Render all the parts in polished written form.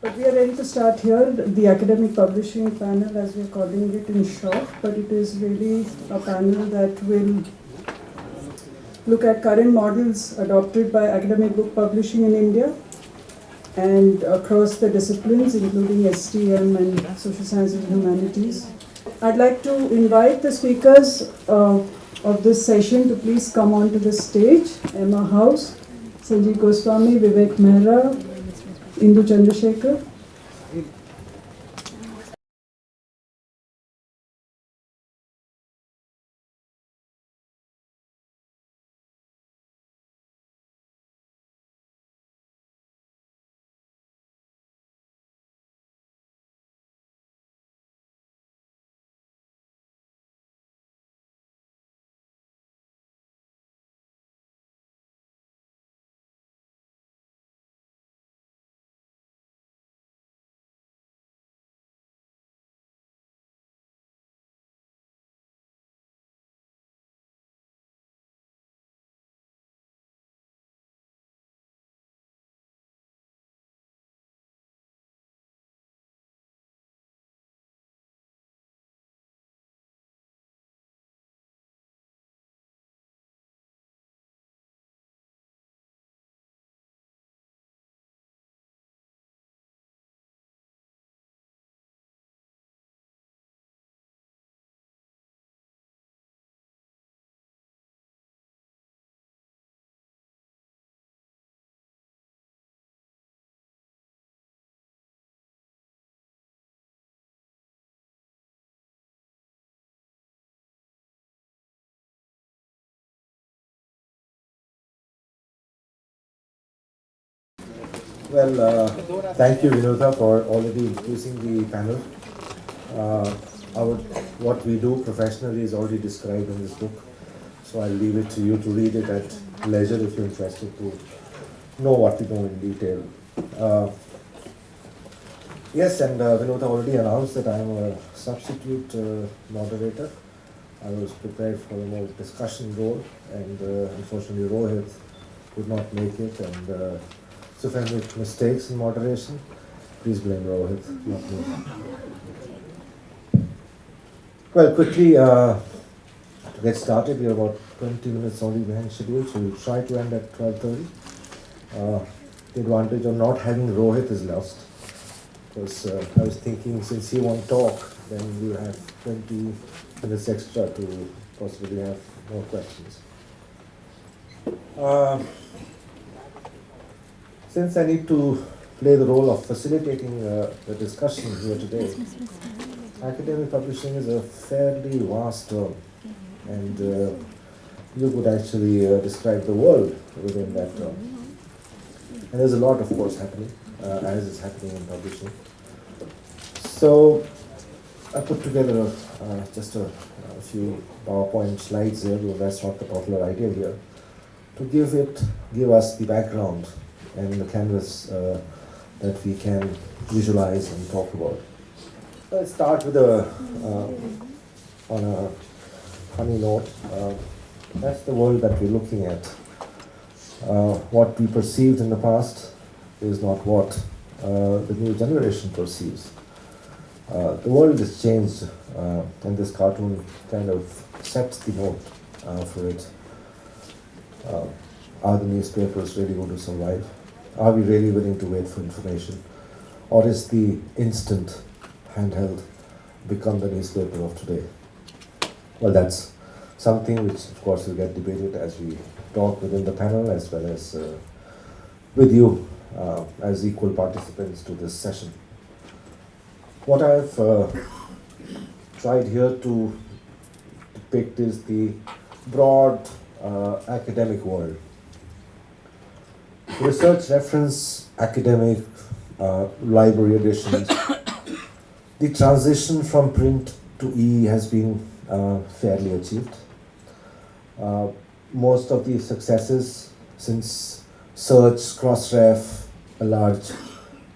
But we are ready to start here, the academic publishing panel, as we are calling it in short, but it is really a panel that will look at current models adopted by academic book publishing in India and across the disciplines, including STM and social sciences and humanities. I'd like to invite the speakers of this session to please come onto the stage. Emma House, Sanjeev Goswami, Vivek Mehra, Indu Chandrasekhar. Well, thank you, Vinodha, for already introducing the panel. Uh, what we do professionally is already described in this book, so I'll leave it to you to read it at leisure if you're interested to know what we do in detail. Yes, and Vinodha already announced that I'm a substitute moderator. I was prepared for a more discussion role, and unfortunately Rohit could not make it, and so if I make mistakes in moderation, please blame Rohit, not me. Well, quickly, to get started, we are about 20 minutes only behind schedule, so we'll try to end at 12:30. The advantage of not having Rohit is lost, because I was thinking since he won't talk, then we'll have 20 minutes extra to possibly have more questions. Since I need to play the role of facilitating the discussion here today, academic publishing is a fairly vast term, and you could actually describe the world within that term. And there's a lot, of course, happening, as is happening in publishing. So I put together just a few PowerPoint slides here, though that's not the popular idea here, to give us the background and the canvas that we can visualize and talk about. Let's start with on a funny note. That's the world that we're looking at. What we perceived in the past is not what the new generation perceives. The world has changed, and this cartoon kind of sets the note for it. Are the newspapers really going to survive? Are we really willing to wait for information? Or is the instant handheld become the newspaper of today? Well, that's something which, of course, will get debated as we talk within the panel, as well as with you as equal participants to this session. What I've tried here to depict is the broad academic world. Research reference, academic, library editions. The transition from print to E has been fairly achieved. Most of the successes since search, cross-ref, a large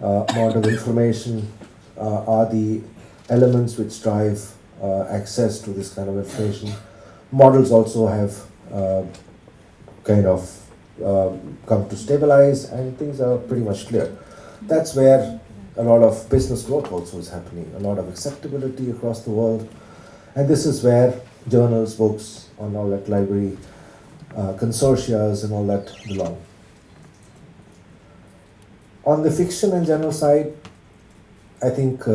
amount of information are the elements which drive access to this kind of information. Models also have kind of come to stabilize, and things are pretty much clear. That's where a lot of business growth also is happening, a lot of acceptability across the world. And this is where journals, books, and all that library, consortia and all that belong. On the fiction and journal side, I think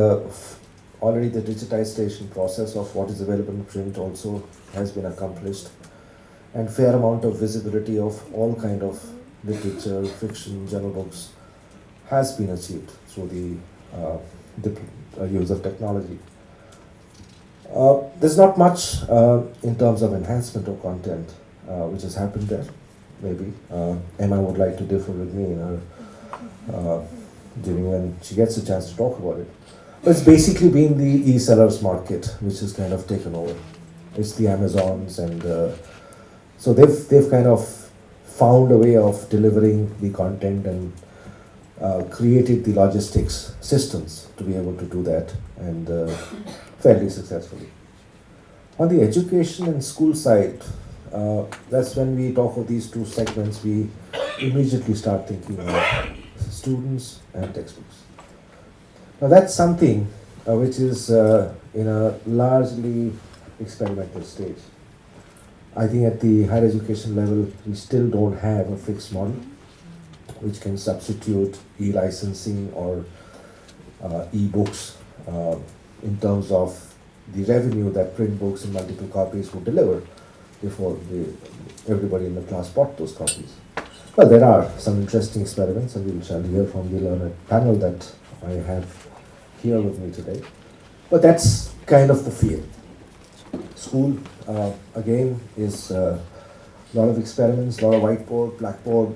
already the digitization process of what is available in print also has been accomplished, and fair amount of visibility of all kind of literature, fiction, journal books has been achieved through the use of technology. There's not much in terms of enhancement of content which has happened there. Maybe Emma would like to differ with me in her during when she gets a chance to talk about it. But it's basically been the e-sellers market which has kind of taken over. It's the Amazons, and so they've kind of found a way of delivering the content and created the logistics systems to be able to do that, and fairly successfully. On the education and school side, that's when we talk of these two segments, we immediately start thinking of students and textbooks. Now that's something which is in a largely experimental stage. I think at the higher education level, we still don't have a fixed model which can substitute e-licensing or e-books in terms of the revenue that print books in multiple copies would deliver before everybody in the class bought those copies. Well, there are some interesting experiments, and we shall hear from the learned panel that I have here with me today. But that's kind of the field. School, again, is a lot of experiments, a lot of whiteboard, blackboard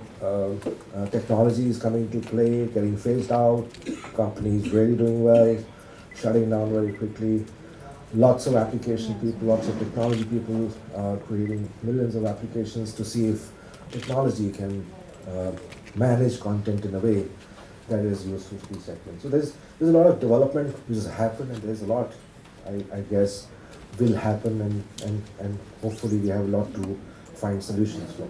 technology is coming to play, getting phased out, companies really doing well, shutting down very quickly. Lots of application people, lots of technology people creating millions of applications to see if technology can manage content in a way that is useful for these segments. So there's a lot of development which has happened, and there's a lot, I guess, will happen, and hopefully we have a lot to find solutions for.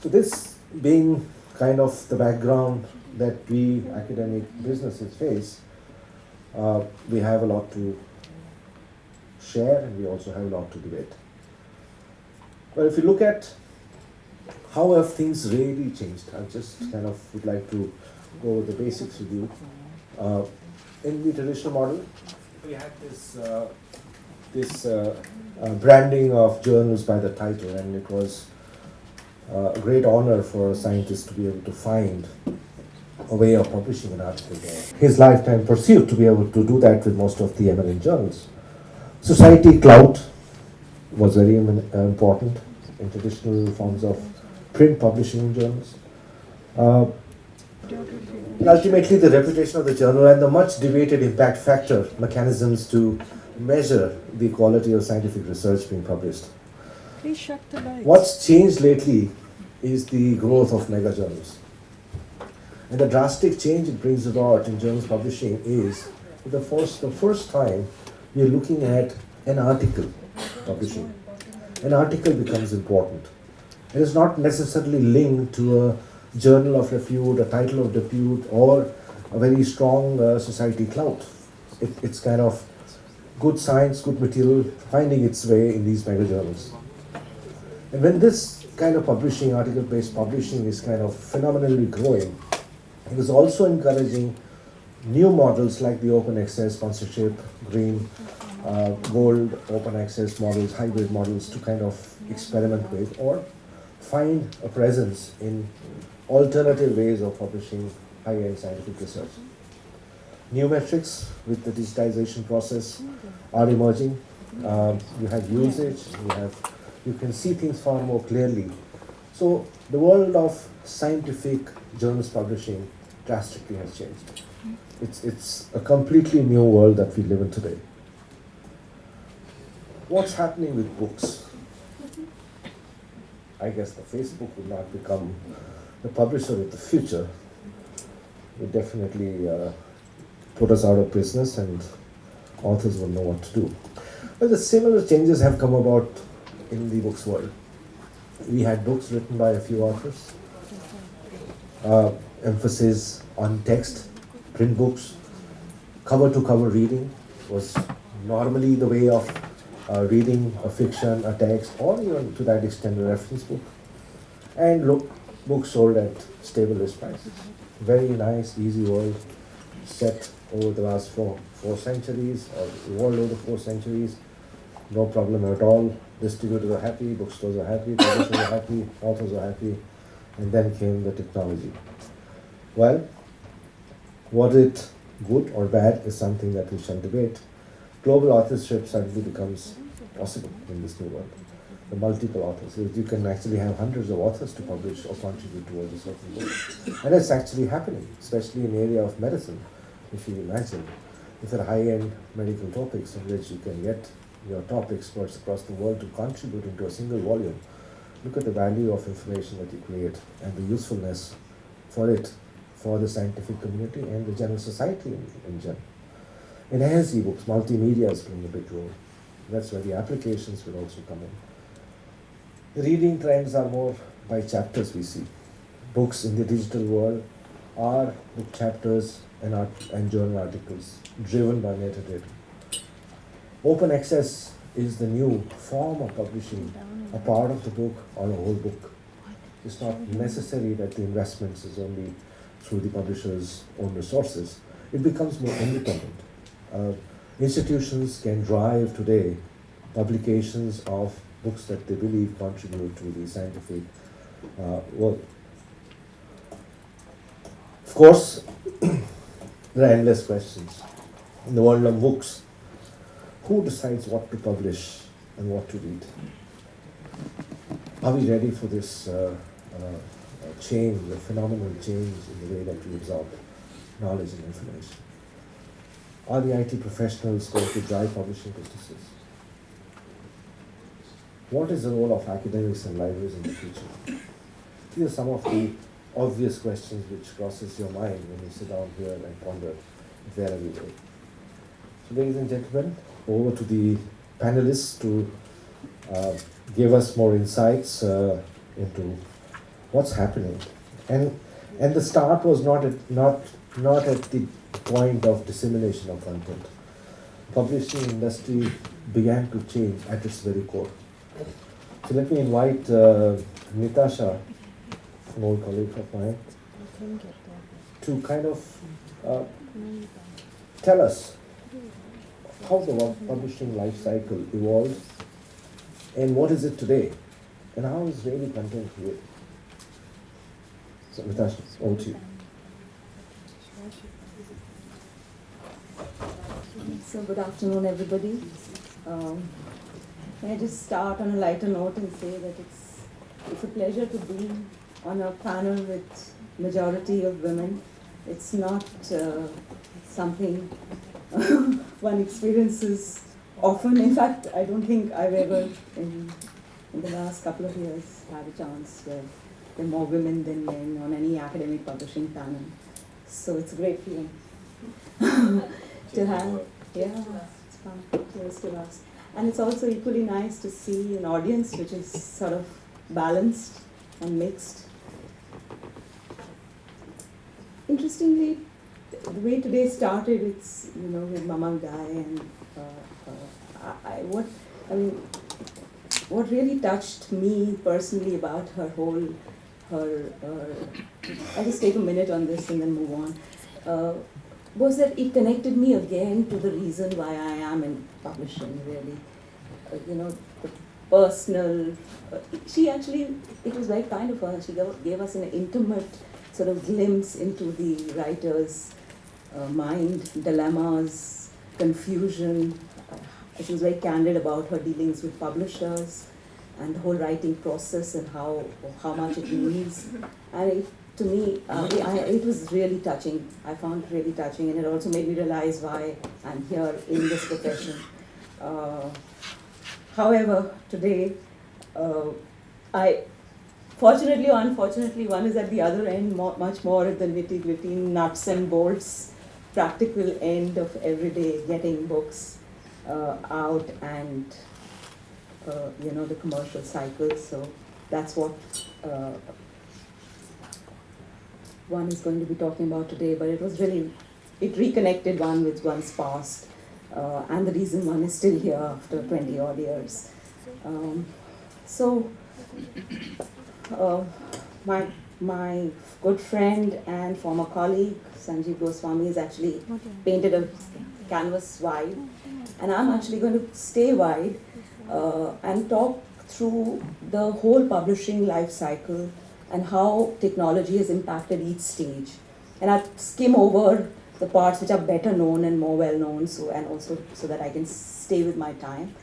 So this being kind of the background that we academic businesses face, we have a lot to share, and we also have a lot to debate. Well, if you look at how have things really changed, I just kind of would like to go over the basics with you. In the traditional model, we had this branding of journals by the title, and it was a great honor for a scientist to be able to find a way of publishing an article there. His lifetime pursuit to be able to do that with most of the eminent journals. Society clout was very important in traditional forms of print publishing journals. And ultimately, the reputation of the journal and the much debated impact factor mechanisms to measure the quality of scientific research being published. Please shut the lights. What's changed lately is the growth of mega journals. And the drastic change it brings about in journals publishing is the first time we're looking at an article publishing. An article becomes important. It is not necessarily linked to a journal of repute, a title of repute, or a very strong society clout. It's kind of good science, good material finding its way in these mega journals. And when this kind of publishing, article-based publishing, is kind of phenomenally growing, it is also encouraging new models like the open access, sponsorship, green, gold, open access models, hybrid models to kind of experiment with or find a presence in alternative ways of publishing high-end scientific research. New metrics with the digitization process are emerging. You have usage, you can see things far more clearly. So the world of scientific journals publishing drastically has changed. It's a completely new world that we live in today. What's happening with books? I guess the Facebook will not become the publisher of the future. It definitely put us out of business, and authors will know what to do. But the similar changes have come about in the books world. We had books written by a few authors, emphasis on text, print books. Cover to cover reading was normally the way of reading a fiction, a text, or even to that extent a reference book. And books sold at stable list prices. Very nice, easy world set over the last four centuries, or world over 4 centuries. No problem at all. Distributors are happy, bookstores are happy, publishers are happy, authors are happy, and then came the technology. Well, was it good or bad is something that we shall debate. Global authorship suddenly becomes possible in this new world. The multiple authors, you can actually have hundreds of authors to publish or contribute towards a certain book. And it's actually happening, especially in the area of medicine. If you imagine, if there are high-end medical topics in which you can get your top experts across the world to contribute into a single volume, look at the value of information that you create and the usefulness for it for the scientific community and the general society in general. Enhanced ebooks, multimedia is playing a big role. That's where the applications will also come in. The reading trends are more by chapters we see. Books in the digital world are book chapters and journal articles driven by metadata. Open access is the new form of publishing a part of the book or a whole book. It's not necessary that the investments is only through the publisher's own resources. It becomes more independent. Institutions can drive today publications of books that they believe contribute to the scientific work. Of course, there are endless questions. In the world of books, who decides what to publish and what to read? Are we ready for this change, the phenomenal change in the way that we absorb knowledge and information? Are the IT professionals going to drive publishing businesses? What is the role of academics and libraries in the future? These are some of the obvious questions which crosses your mind when you sit down here and ponder if they're every day. So ladies and gentlemen, over to the panelists to give us more insights into what's happening. And the start was not at the point of dissemination of content. Publishing industry began to change at its very core. So let me invite Natasha, an old colleague of mine, to kind of tell us how the publishing life cycle evolved and what is it today and how is really content created. So Natasha, over to you. So good afternoon, everybody. Can I just start on a lighter note and say that it's a pleasure to be on a panel with majority of women. It's not something one experiences often. In fact, I don't think I've ever in the last couple of years had a chance where there are more women than men on any academic publishing panel. So it's a great feeling to have. Yeah, it's fun. Cheers to us. And it's also equally nice to see an audience which is sort of balanced and mixed. Interestingly, the way today started, it's with Mama Guy and what really touched me personally about her I'll just take a minute on this and then move on. Was that it connected me again to the reason why I am in publishing, really. The personal, she actually, it was very kind of her, she gave us an intimate sort of glimpse into the writer's mind, dilemmas, confusion. She was very candid about her dealings with publishers and the whole writing process and how much it means. And to me, it was really touching. I found it really touching, and it also made me realize why I'm here in this profession. However, today, fortunately or unfortunately, one is at the other end, much more at the nitty-gritty, nuts and bolts, practical end of everyday getting books out and the commercial cycle. So that's what one is going to be talking about today. But it was really it reconnected one with one's past, and the reason one is still here after 20 odd years. So, my good friend and former colleague Sanjeev Goswami has actually painted a canvas wide, and I'm actually going to stay wide and talk through the whole publishing life cycle and how technology has impacted each stage. And I'll skim over the parts which are better known and more well known, and also so that I can stay with my time.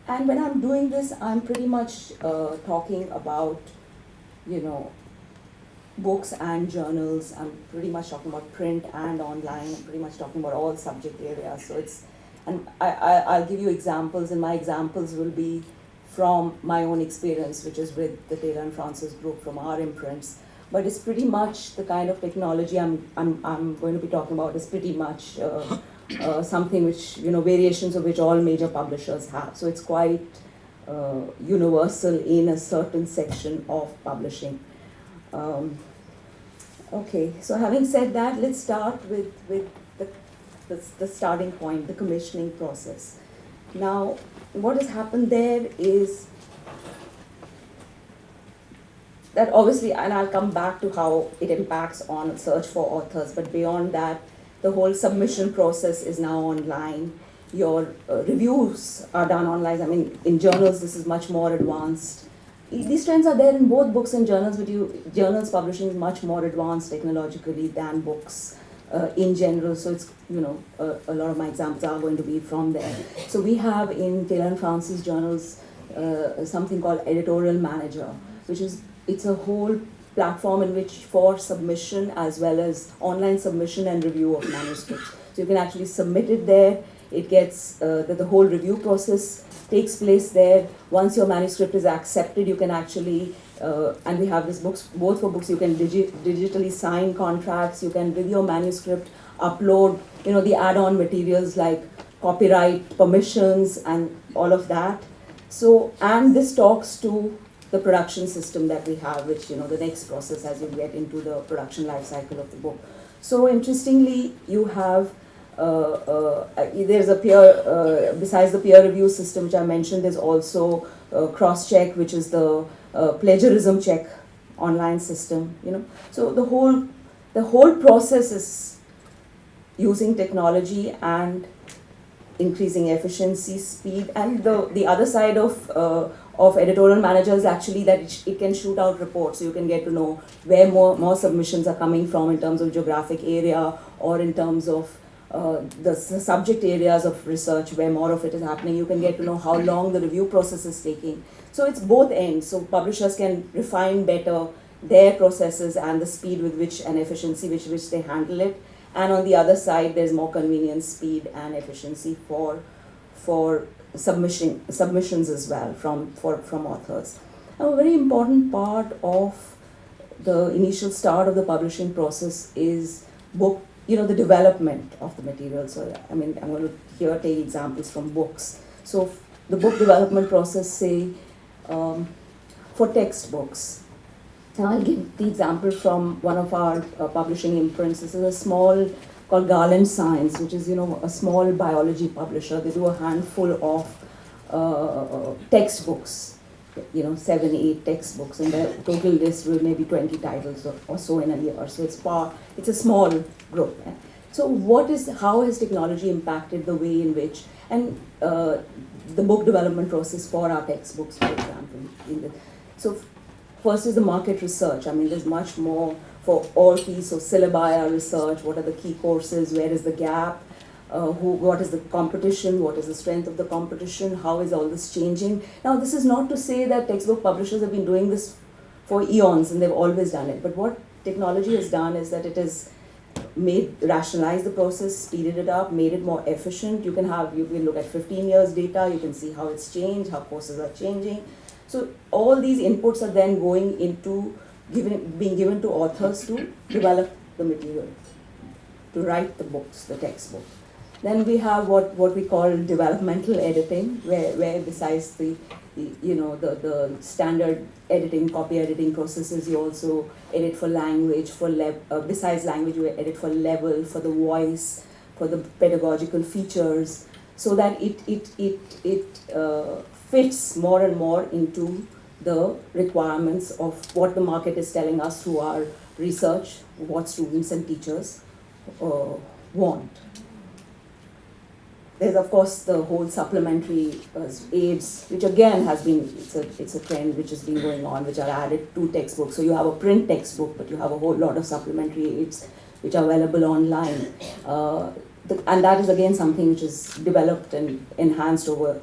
And when I'm doing this, I'm pretty much talking about, books and journals. I'm pretty much talking about print and online. I'm pretty much talking about all subject areas. So and I'll give you examples, and my examples will be from my own experience, which is with the Taylor and Francis group from our imprints. But it's pretty much the kind of technology I'm going to be talking about is pretty much something which, variations of which all major publishers have. So it's quite universal in a certain section of publishing. Okay, so having said that, let's start with the starting point, the commissioning process. Now, what has happened there is that obviously, and I'll come back to how it impacts on search for authors, but beyond that, the whole submission process is now online. Your reviews are done online. I mean, in journals, this is much more advanced. These trends are there in both books and journals, but journals publishing is much more advanced technologically than books in general. So it's, a lot of my examples are going to be from there. So we have in Taylor and Francis journals something called Editorial Manager, it's a whole platform in which for submission as well as online submission and review of manuscripts. So you can actually submit it there. It gets, the whole review process takes place there. Once your manuscript is accepted, you can actually, and we have this books, both for books, you can digitally sign contracts, you can with your manuscript upload, the add-on materials like copyright permissions and all of that. So, and this talks to the production system that we have, which, the next process as you get into the production life cycle of the book. So interestingly, you have, there's a peer, besides the peer review system which I mentioned, there's also cross-check, which is the plagiarism check online system, So the whole process is using technology and increasing efficiency, speed, and the other side of editorial manager is actually that it can shoot out reports, so you can get to know where more submissions are coming from in terms of geographic area or in terms of the subject areas of research where more of it is happening. You can get to know how long the review process is taking. So it's both ends, so publishers can refine better their processes and the speed with which and efficiency with which they handle it. And on the other side, there's more convenience, speed, and efficiency for submissions as well from authors. Now, a very important part of the initial start of the publishing process is the development of the material. So, I mean, I'm going to here take examples from books. So, the book development process, say, for textbooks. And I'll give the example from one of our publishing imprints. This is a small, called Garland Science, which is, a small biology publisher. They do a handful of textbooks, 7, 8 textbooks, and the total list will maybe 20 titles or so in a year. So it's a small group. So how has technology impacted the way in which, and the book development process for our textbooks, for example. So first is the market research. I mean, there's much more for all these. So syllabi are research, what are the key courses, where is the gap, what is the competition, what is the strength of the competition, how is all this changing. Now, this is not to say that textbook publishers have been doing this for eons and they've always done it. But what technology has done is that it has rationalized the process, speeded it up, made it more efficient. You can look at 15 years data, you can see how it's changed, how courses are changing. So all these inputs are then going into being given to authors to develop the material, to write the books, the textbook. Then we have what we call developmental editing, where besides the standard editing, copy editing processes, you also edit for language, besides language you edit for level, for the voice, for the pedagogical features, so that it fits more and more into the requirements of what the market is telling us through our research, what students and teachers want. There's of course the whole supplementary aids, which again has been, it's a trend which has been going on, which are added to textbooks. So you have a print textbook, but you have a whole lot of supplementary aids which are available online. And that is again something which is developed and enhanced over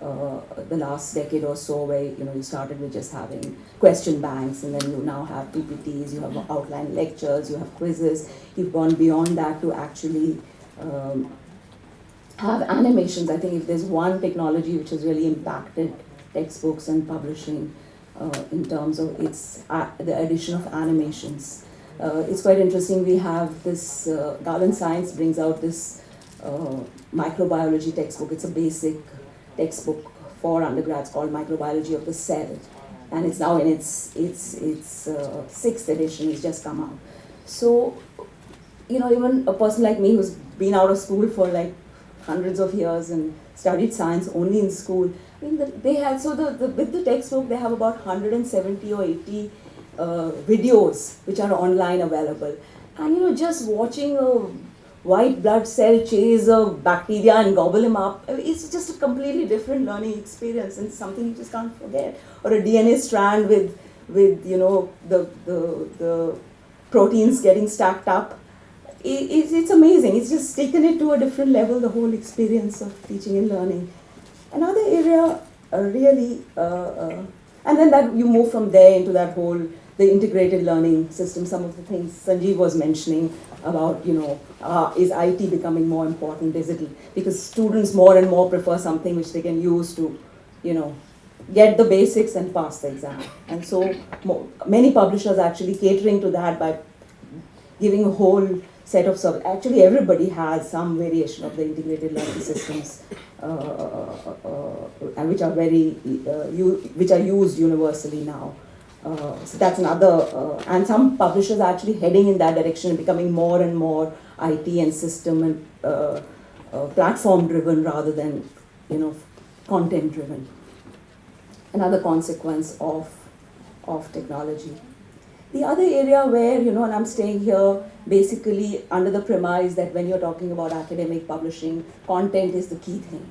the last decade or so, where you started with just having question banks, and then you now have PPTs, you have outline lectures, you have quizzes. You've gone beyond that to actually have animations. I think if there's one technology which has really impacted textbooks and publishing in terms of the addition of animations. It's quite interesting. We have this, Garland Science brings out this microbiology textbook. It's a basic textbook for undergrads called Microbiology of the Cell. And it's now in its 6th edition, it's just come out. So, even a person like me who's been out of school for like hundreds of years and studied science only in school, I mean, they had, so with the textbook, they have about 170 or 80 videos which are online available. And just watching a white blood cell chase a bacteria and gobble him up, it's just a completely different learning experience, and something you just can't forget. Or a DNA strand with the proteins getting stacked up. It's amazing. It's just taken it to a different level, the whole experience of teaching and learning. Another area really, and then that you move from there into that whole, the integrated learning system. Some of the things Sanjeev was mentioning about, is IT becoming more important? Is it because students more and more prefer something which they can use to, get the basics and pass the exam. And so many publishers are actually catering to that by giving a whole set of services. Actually, everybody has some variation of the integrated learning systems, and which are which are used universally now. So that's another, and some publishers are actually heading in that direction, becoming more and more IT and system and platform driven rather than, content driven. Another consequence of technology. The other area where, and I'm staying here basically under the premise that when you're talking about academic publishing, content is the key thing,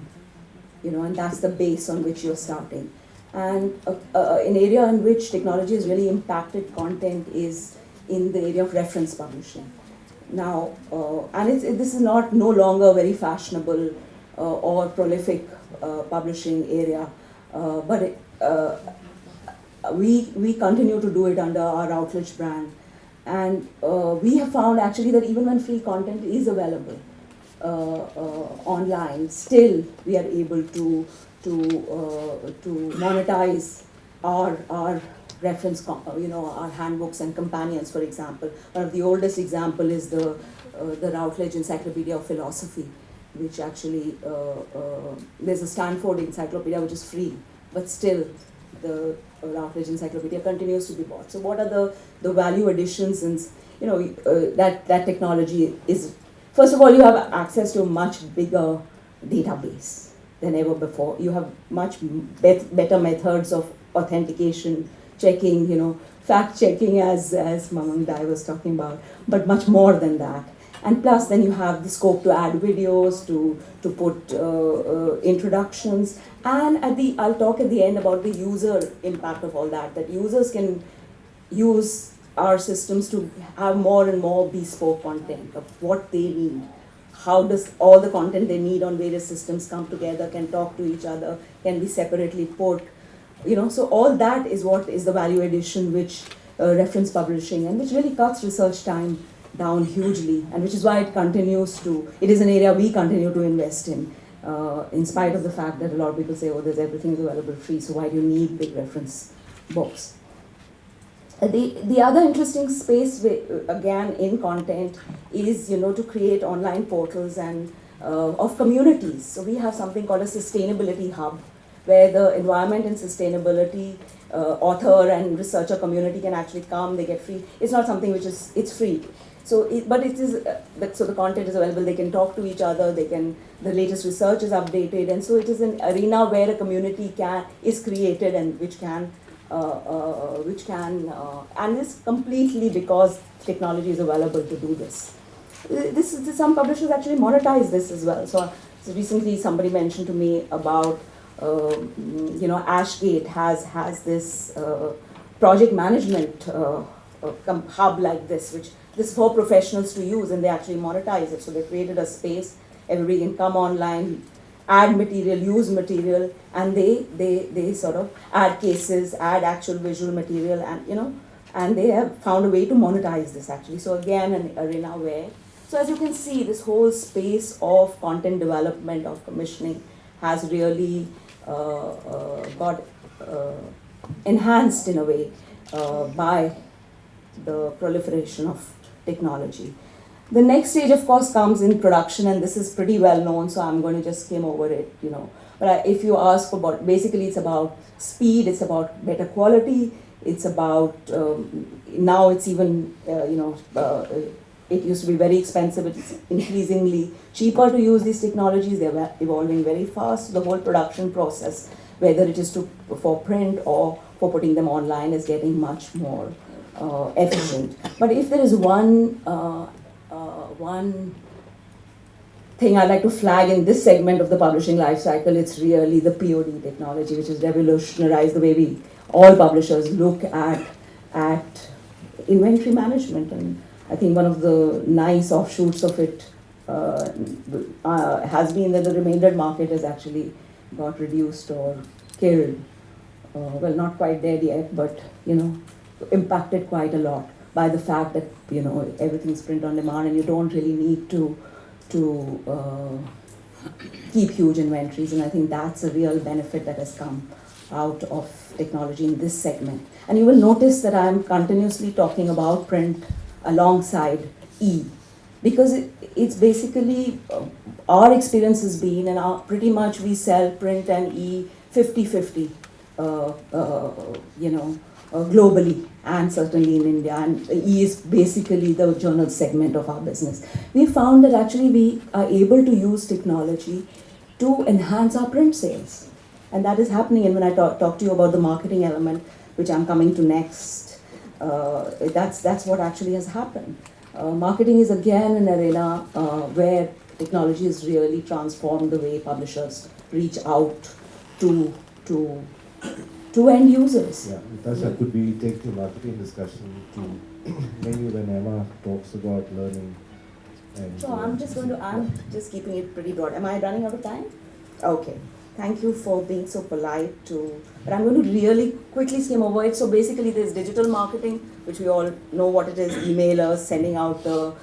and that's the base on which you're starting. And an area in which technology has really impacted content is in the area of reference publishing. Now, and this is no longer very fashionable or prolific publishing area, but we continue to do it under our Routledge brand. And we have found actually that even when free content is available online, still we are able to monetize our reference, our handbooks and companions, for example. One of the oldest example is the Routledge Encyclopedia of Philosophy, which actually, there's a Stanford Encyclopedia which is free, but still the Routledge Encyclopedia continues to be bought. So what are the value additions? And that technology is, first of all, you have access to a much bigger database than ever before. You have much better methods of authentication, checking, fact checking, as Mamang Dai was talking about, but much more than that. And plus, then you have the scope to add videos, to put introductions, and I'll talk at the end about the user impact of all that. That users can use our systems to have more and more bespoke content of what they need. How does all the content they need on various systems come together, can talk to each other, can be separately put, so all that is what is the value addition which reference publishing, and which really cuts research time down hugely, and which is why it is an area we continue to invest in spite of the fact that a lot of people say, everything is available free, so why do you need big reference books? The other interesting space, again, in content is, to create online portals and of communities. So we have something called a sustainability hub, where the environment and sustainability author and researcher community can actually come, they get free. It's not something which is, it's free. So, but it is, so the content is available, they can talk to each other, the latest research is updated, and so it is an arena where a community is created and which can, and it's completely because technology is available to do this. Some publishers actually monetize this as well. So recently somebody mentioned to me about, Ashgate has this project management hub like this, which this is for professionals to use, and they actually monetize it. So they created a space, everybody can come online, add material, use material, and they sort of add cases, add actual visual material, and and they have found a way to monetize this actually. So again, an arena where, so as you can see, this whole space of content development, of commissioning, has really got enhanced in a way by the proliferation of technology. The next stage, of course, comes in production, and this is pretty well known, so I'm going to just skim over it, But if you ask about, basically it's about speed, it's about better quality, it's about, now it's even, it used to be very expensive, it's increasingly cheaper to use these technologies, they're evolving very fast. The whole production process, whether it is for print or for putting them online, is getting much more efficient. But if there is one thing I'd like to flag in this segment of the publishing life cycle, it's really the POD technology, which has revolutionized the way all publishers look at inventory management. And I think one of the nice offshoots of it has been that the remainder market has actually got reduced or killed. Well, not quite dead yet, but impacted quite a lot by the fact that everything's print on demand, and you don't really need to keep huge inventories. And I think that's a real benefit that has come out of technology in this segment. And you will notice that I'm continuously talking about print alongside E, because it's basically our experience has been, and pretty much we sell print and E 50-50, globally and certainly in India, and E is basically the journal segment of our business. We found that actually we are able to use technology to enhance our print sales, and that is happening. And when I talk to you about the marketing element, which I'm coming to next, that's what actually has happened. Marketing is again an arena where technology has really transformed the way publishers reach out to end users. Yeah, Natasha, could we take the marketing discussion to maybe when Emma talks about learning? And, so I'm just keeping it pretty broad. Am I running out of time? Okay. Thank you for being so polite but I'm going to really quickly skim over it. So basically there's digital marketing, which we all know what it is, emailers, sending out the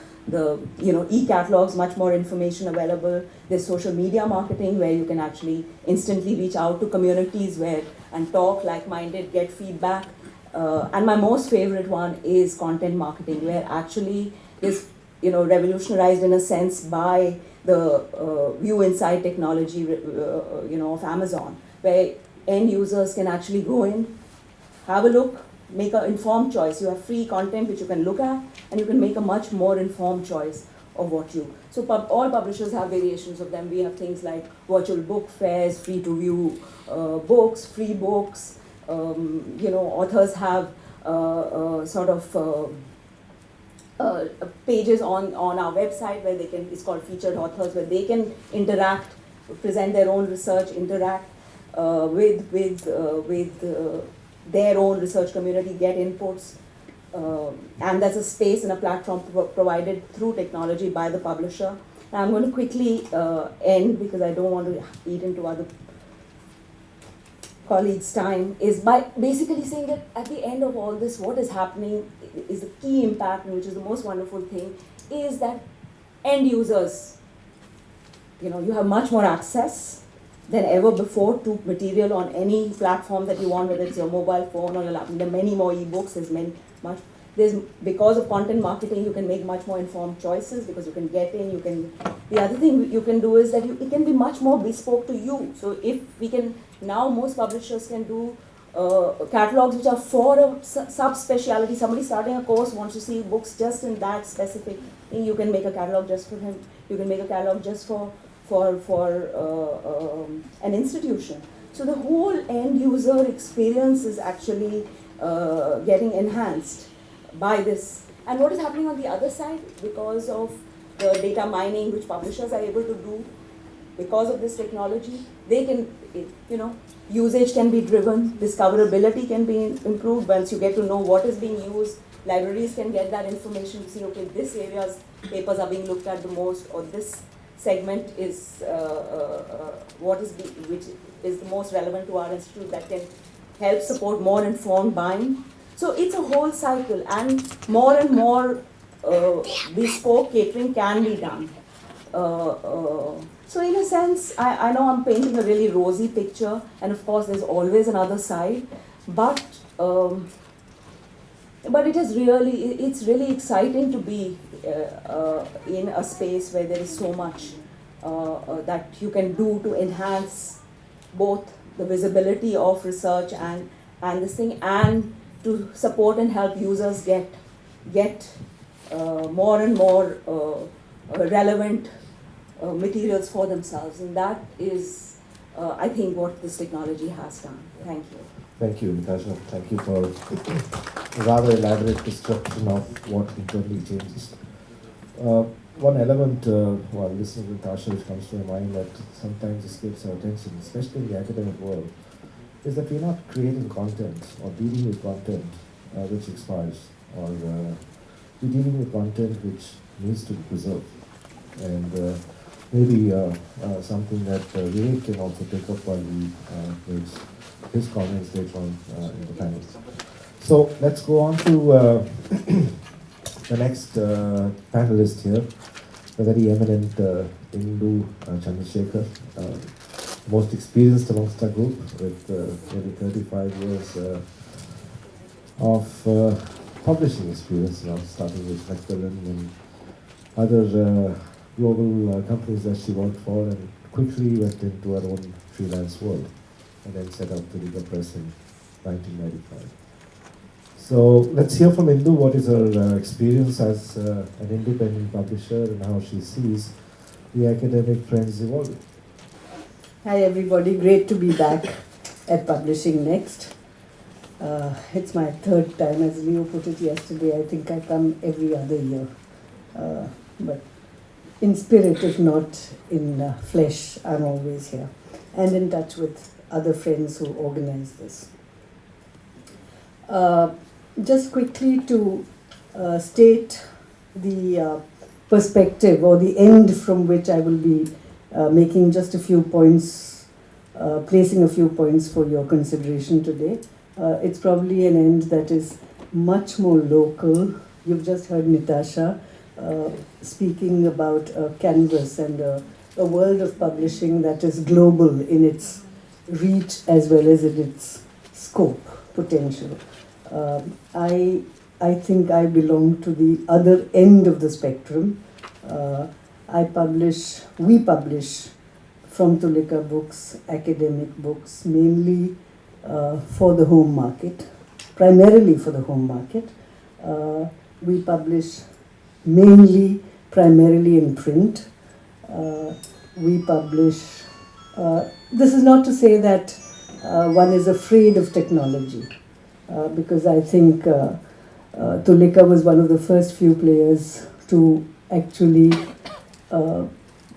e-catalogs, much more information available. There's social media marketing, where you can actually instantly reach out to communities and talk like-minded, get feedback. And my most favorite one is content marketing, where actually is revolutionized in a sense by the View Insight technology, of Amazon, where end users can actually go in, have a look, make an informed choice. You have free content which you can look at, and you can make a much more informed choice of what you. So all publishers have variations of them. We have things like virtual book fairs, free to view books, free books. Authors have pages on our website where they can, it's called featured authors, where they can interact, present their own research, interact with their own research community, get inputs. And there's a space and a platform provided through technology by the publisher. Now I'm going to quickly end, because I don't want to eat into other colleagues' time, is by basically saying that at the end of all this, what is happening is the key impact, which is the most wonderful thing, is that end users, you have much more access than ever before to material on any platform that you want, whether it's your mobile phone or your laptop. There are many more ebooks, there's much. because of content marketing, you can make much more informed choices because you can get in, the other thing you can do is that it can be much more bespoke to you. So if we can, now most publishers can do catalogs which are for a subspeciality. Somebody starting a course wants to see books just in that specific thing. You can make a catalog just for him. You can make a catalog just for an institution. So the whole end user experience is actually getting enhanced by this. And what is happening on the other side, because of the data mining which publishers are able to do, because of this technology, they can, usage can be driven, discoverability can be improved once you get to know what is being used. Libraries can get that information to see, okay, this area's papers are being looked at the most, or this segment is which is the most relevant to our institute, that can help support more informed buying. So it's a whole cycle, and more bespoke catering can be done. So in a sense, I know I'm painting a really rosy picture, and of course there's always another side, but it's really exciting to be in a space where there is so much that you can do to enhance both the visibility of research and this thing, and to support and help users get more and more relevant materials for themselves. And that is, I think, what this technology has done. Thank you. Thank you, Natasha. Thank you for a rather elaborate description of what internally changes. One element while listening to Natasha which comes to my mind that sometimes escapes our attention, especially in the academic world, is that we're not creating content or dealing with content which expires, or we're dealing with content which needs to be preserved. And maybe something that Vivek can also take up while he makes his comments later on in the panel. So let's go on to the next panelist here, a very eminent Indu Chandrasekhar, most experienced amongst our group with maybe 35 years of publishing experience, now starting with Macmillan and other global companies that she worked for, and quickly went into her own freelance world and then set up the Liga Press in 1995. So let's hear from Indu what is her experience as an independent publisher and how she sees the academic trends evolving. Hi everybody, great to be back at Publishing Next. It's my third time, as Leo put it yesterday. I think I come every other year. But in spirit, if not in flesh, I'm always here. And in touch with other friends who organize this. Just quickly to state the perspective or the end from which I will be making just a few points, placing a few points for your consideration today. It's probably an end that is much more local. You've just heard Natasha speaking about a canvas and a world of publishing that is global in its reach as well as in its scope, potential. I think I belong to the other end of the spectrum. We publish from Tulika Books, academic books, mainly for the home market, primarily for the home market. We publish mainly, primarily in print. We publish, this is not to say that one is afraid of technology, because I think Tulika was one of the first few players to actually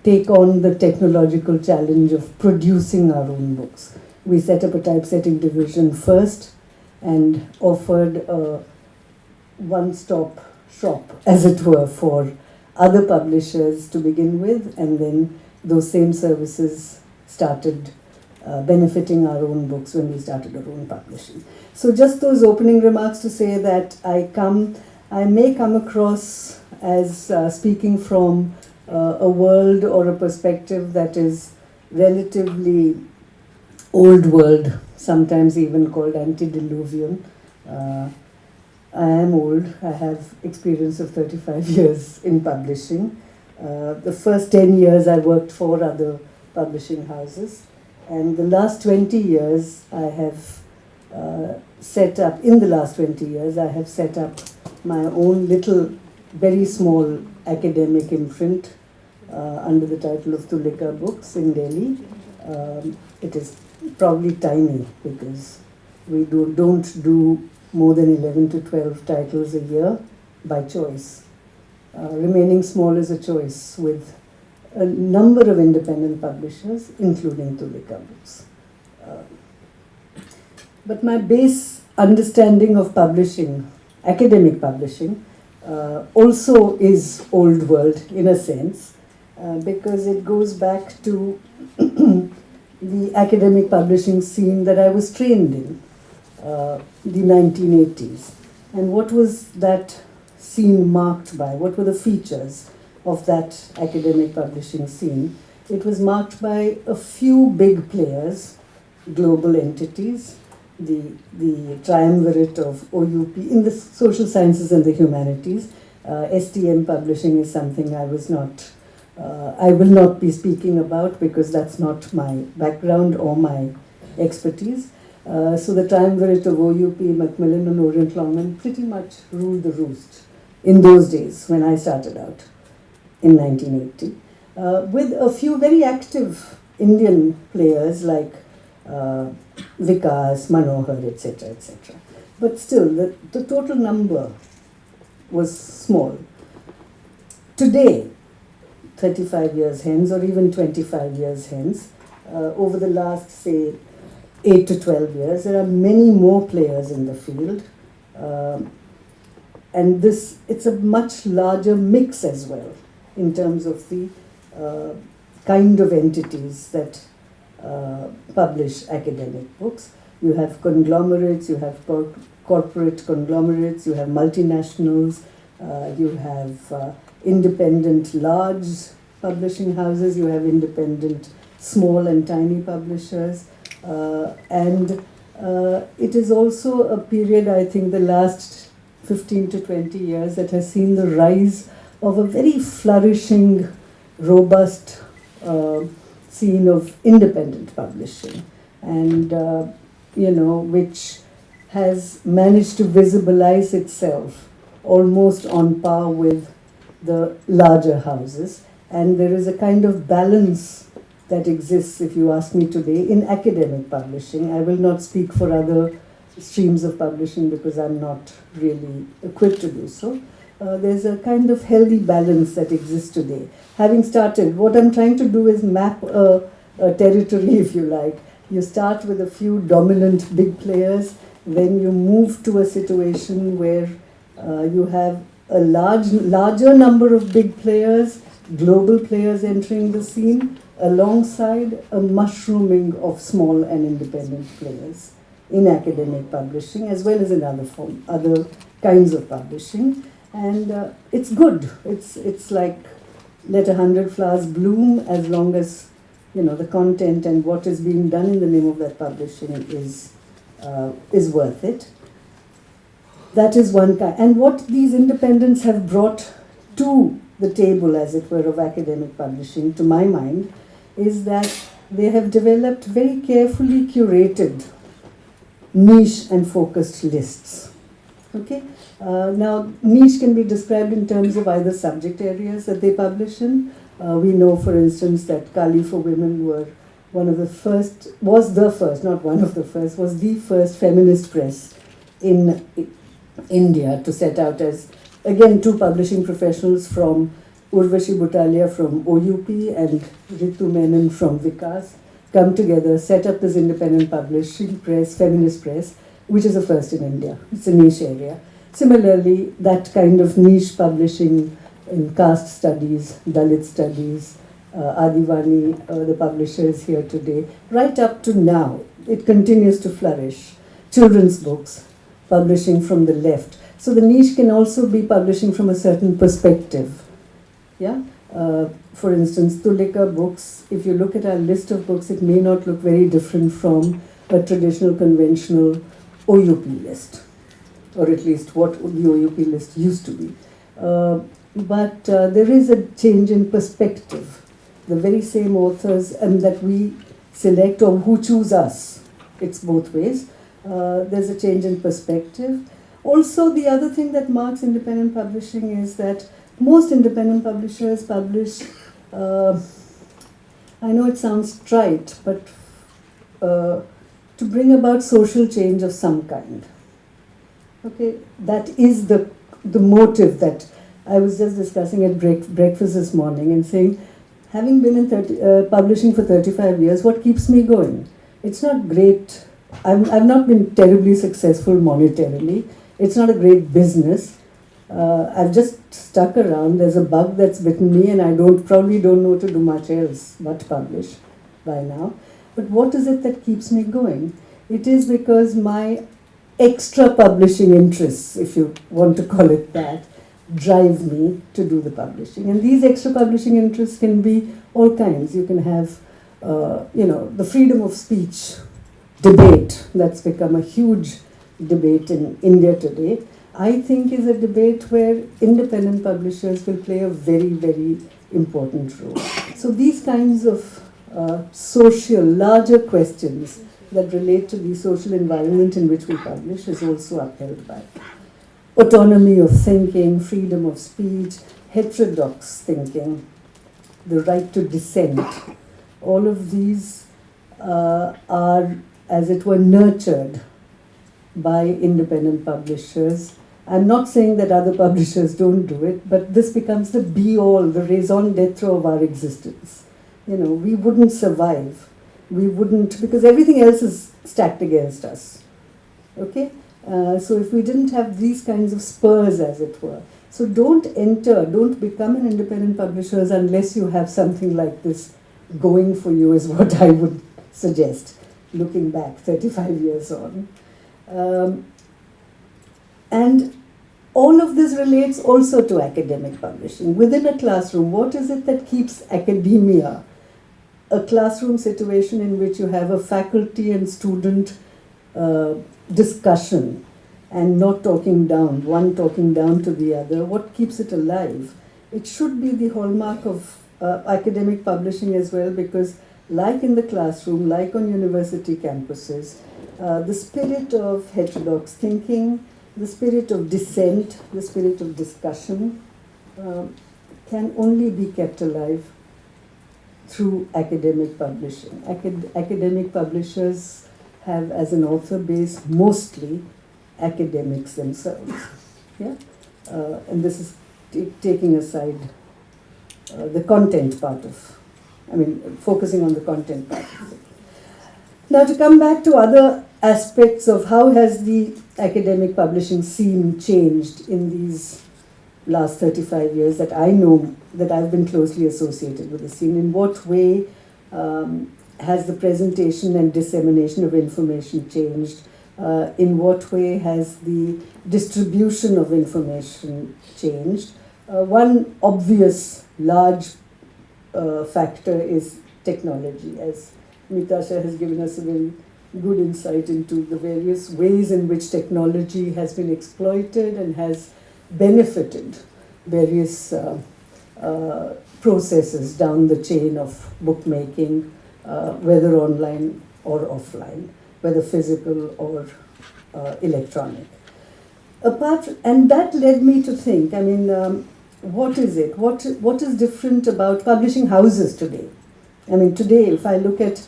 take on the technological challenge of producing our own books. We set up a typesetting division first and offered a one-stop shop, as it were, for other publishers to begin with, and then those same services started benefiting our own books when we started our own publishing. So just those opening remarks to say that I may come across as speaking from a world or a perspective that is relatively old world, sometimes even called antediluvian. I am old. I have experience of 35 years in publishing. The first 10 years I worked for other publishing houses, and the last 20 years I have set up, in the last 20 years I have set up my own little, very small academic imprint under the title of Tulika Books in Delhi. It is probably tiny because we don't do more than 11 to 12 titles a year by choice. Remaining small is a choice with a number of independent publishers, including Tulika Books. But my base understanding of publishing, academic publishing, also is old world in a sense, because it goes back to the academic publishing scene that I was trained in, the 1980s. And what was that scene marked by? What were the features of that academic publishing scene? It was marked by a few big players, global entities, the triumvirate of OUP in the social sciences and the humanities. STM publishing is something I will not be speaking about because that's not my background or my expertise. So the triumvirate of OUP, Macmillan and Orient Longman pretty much ruled the roost in those days when I started out in 1980, with a few very active Indian players like Vikas, Manohar, etc., etc. But still, the total number was small. Today, 35 years hence, or even 25 years hence, over the last, say, 8 to 12 years, there are many more players in the field. And it's a much larger mix as well in terms of the kind of entities that publish academic books. You have conglomerates, you have corporate conglomerates, you have multinationals, you have independent large publishing houses, you have independent small and tiny publishers. And it is also a period, I think, the last 15 to 20 years that has seen the rise of a very flourishing, robust scene of independent publishing, and which has managed to visibilize itself almost on par with the larger houses. And there is a kind of balance that exists, if you ask me today, in academic publishing. I will not speak for other streams of publishing because I'm not really equipped to do so. There's a kind of healthy balance that exists today. Having started, what I'm trying to do is map a territory, if you like. You start with a few dominant big players, then you move to a situation where you have a larger number of big players, global players entering the scene, alongside a mushrooming of small and independent players in academic publishing as well as in other kinds of publishing. And it's good. It's like let 100 flowers bloom, as long as the content and what is being done in the name of that publishing is worth it. That is one kind. And what these independents have brought to the table, as it were, of academic publishing, to my mind, is that they have developed very carefully curated niche and focused lists. Okay? Now, niche can be described in terms of either subject areas that they publish in. We know, for instance, that Kali for Women was the first feminist press in India to set out as, again, two publishing professionals from Urvashi Butalia from OUP and Ritu Menon from Vikas come together, set up this independent publishing press, feminist press, which is a first in India. It's a niche area. Similarly, that kind of niche publishing in caste studies, Dalit studies, Adivani, the publishers here today, right up to now, it continues to flourish. Children's books, publishing from the left. So the niche can also be publishing from a certain perspective. Yeah. For instance, Tulika books, if you look at our list of books, it may not look very different from a traditional, conventional OUP list. or at least what the OUP list used to be. But there is a change in perspective. The very same authors that we select or who choose us, it's both ways. There's a change in perspective. Also, the other thing that marks independent publishing is that most independent publishers publish, I know it sounds trite, but to bring about social change of some kind. Okay, that is the motive that I was just discussing at breakfast this morning and saying, having been in publishing for 35 years, what keeps me going? It's not great. I've not been terribly successful monetarily. It's not a great business. I've just stuck around. There's a bug that's bitten me, and I probably don't know to do much else but publish by now. But what is it that keeps me going? It is because my extra publishing interests, if you want to call it that, drive me to do the publishing. And these extra publishing interests can be all kinds. You can have, the freedom of speech debate that's become a huge debate in India today. I think is a debate where independent publishers will play a very, very important role. So these kinds of social, larger questions that relate to the social environment in which we publish is also upheld by autonomy of thinking, freedom of speech, heterodox thinking, the right to dissent. All of these are, as it were, nurtured by independent publishers. I'm not saying that other publishers don't do it, but this becomes the be-all, the raison d'etre of our existence. We wouldn't survive. We wouldn't, because everything else is stacked against us. Okay? So if we didn't have these kinds of spurs, as it were. So don't become an independent publisher unless you have something like this going for you, is what I would suggest, looking back 35 years on. And all of this relates also to academic publishing. Within a classroom, what is it that keeps academia? A classroom situation in which you have a faculty and student discussion and not talking down, one talking down to the other. What keeps it alive? It should be the hallmark of academic publishing as well, because like in the classroom, like on university campuses, the spirit of heterodox thinking, the spirit of dissent, the spirit of discussion can only be kept alive through academic publishing. Academic publishers have as an author base mostly academics themselves. Yeah? And this is taking aside the content part of, focusing on the content part of it. Now to come back to other aspects of how has the academic publishing scene changed in these last 35 years that I know, that I've been closely associated with the scene. In what way has the presentation and dissemination of information changed? In what way has the distribution of information changed? One obvious large factor is technology, as Mitasha has given us a very good insight into the various ways in which technology has been exploited and has benefited various processes down the chain of bookmaking, whether online or offline, whether physical or electronic. And that led me to think, what is it? What is different about publishing houses today? Today, if I look at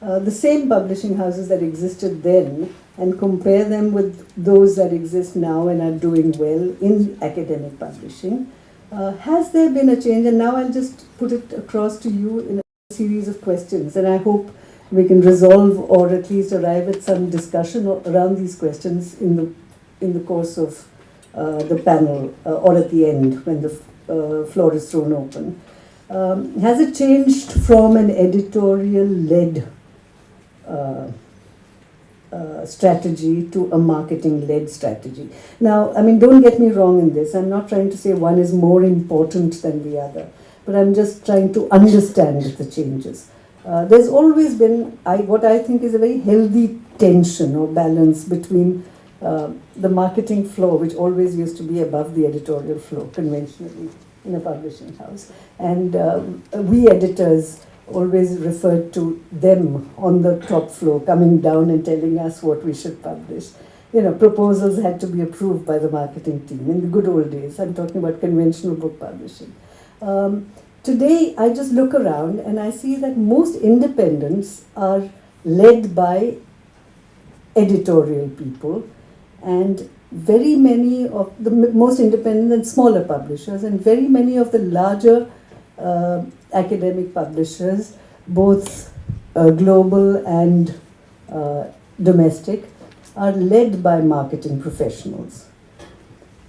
the same publishing houses that existed then and compare them with those that exist now and are doing well in academic publishing, has there been a change? And now I'll just put it across to you in a series of questions, and I hope we can resolve or at least arrive at some discussion around these questions in the course of the panel or at the end when the floor is thrown open. Has it changed from an editorial-led strategy to a marketing-led strategy? Now, don't get me wrong in this. I'm not trying to say one is more important than the other, but I'm just trying to understand the changes. There's always been what I think is a very healthy tension or balance between the marketing floor, which always used to be above the editorial floor conventionally in a publishing house. And we editors always referred to them on the top floor, coming down and telling us what we should publish. You know, proposals had to be approved by the marketing team in the good old days. I'm talking about conventional book publishing. Today, I just look around and I see that most independents are led by editorial people, and very many of the most independent and smaller publishers, and very many of the larger academic publishers, both global and domestic, are led by marketing professionals.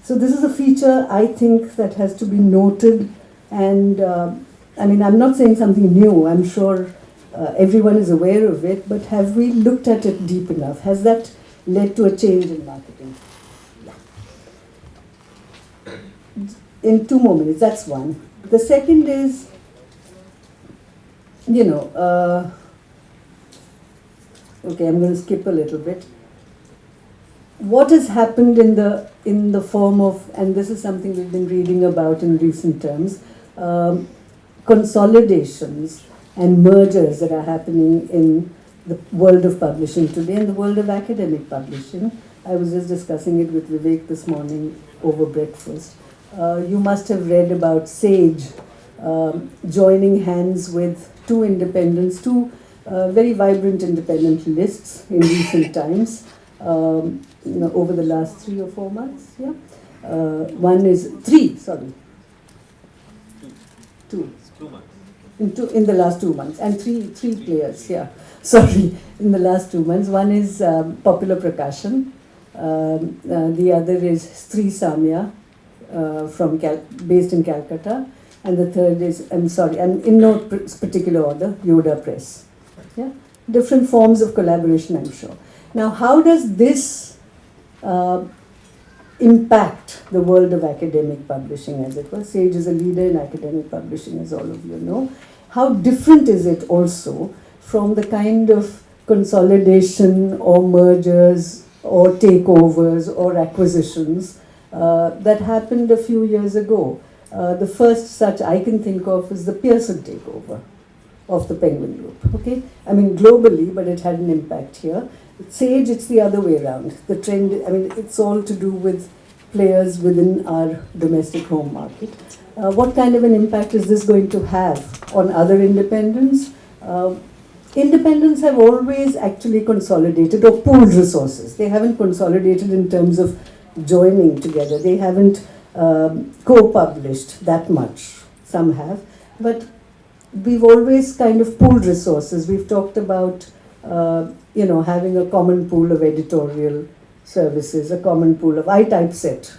So this is a feature I think that has to be noted, and I mean, I'm not saying something new, I'm sure everyone is aware of it, but have we looked at it deep enough? Has that led to a change in marketing? Yeah. In 2 more minutes, that's one. The second is, you know, okay, I'm going to skip a little bit. What has happened in the form of, and this is something we've been reading about in recent terms, consolidations and mergers that are happening in the world of publishing today and the world of academic publishing. I was just discussing it with Vivek this morning over breakfast. You must have read about Sage joining hands with two independents, two very vibrant independent lists in recent times, you know, over the last 3 or 4 months. Yeah, one is 3. Sorry, 2. 2 months. In the last 2 months, and three players. Yeah, sorry, in the last 2 months. One is Popular Prakashan. The other is Sri Samya, based in Calcutta, and the third is, I'm sorry, and in no particular order, Yoda Press. Yeah, different forms of collaboration, I'm sure. Now, how does this impact the world of academic publishing, as it were? Sage is a leader in academic publishing, as all of you know. How different is it also from the kind of consolidation or mergers or takeovers or acquisitions that happened a few years ago? The first such I can think of is the Pearson takeover of the Penguin Group. Okay, I mean globally, but it had an impact here. Sage, it's the other way around. The trend, I mean, it's all to do with players within our domestic home market. What kind of an impact is this going to have on other independents? Independents have always actually consolidated or pooled resources. They haven't consolidated in terms of joining together. They haven't co-published that much. Some have, but we've always kind of pooled resources. We've talked about you know, having a common pool of editorial services, a common pool of iTypeset,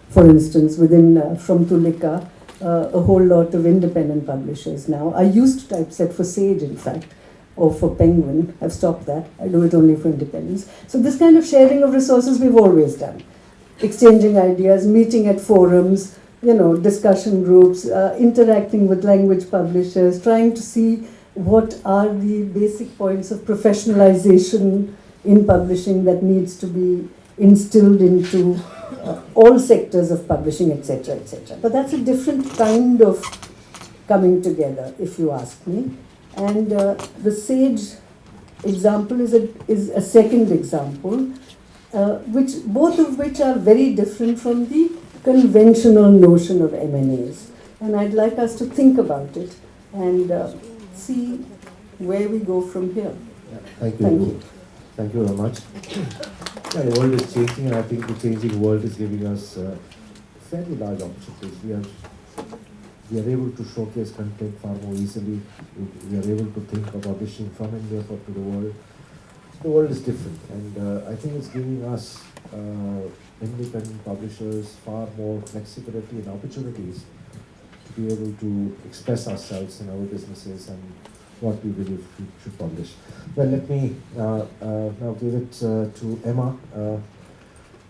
for instance, within from Tulika, a whole lot of independent publishers now. I used Typeset for Sage, in fact, or for Penguin. I've stopped that. I do it only for independents. So this kind of sharing of resources we've always done. Exchanging ideas, meeting at forums, you know, discussion groups, interacting with language publishers, trying to see what are the basic points of professionalization in publishing that needs to be instilled into all sectors of publishing, etc., etc. But that's a different kind of coming together, if you ask me. And the Sage example is a second example, both of which are very different from the conventional notion of M&As. And I'd like us to think about it and see where we go from here. Yeah, thank you. Thank you. Thank you very much. Yeah, the world is changing, and I think the changing world is giving us fairly large opportunities. We are able to showcase content far more easily. We are able to think of publishing from India to the world. The world is different, and I think it's giving us independent publishers far more flexibility and opportunities to be able to express ourselves in our businesses and what we believe we should publish. Well, let me now give it to Emma.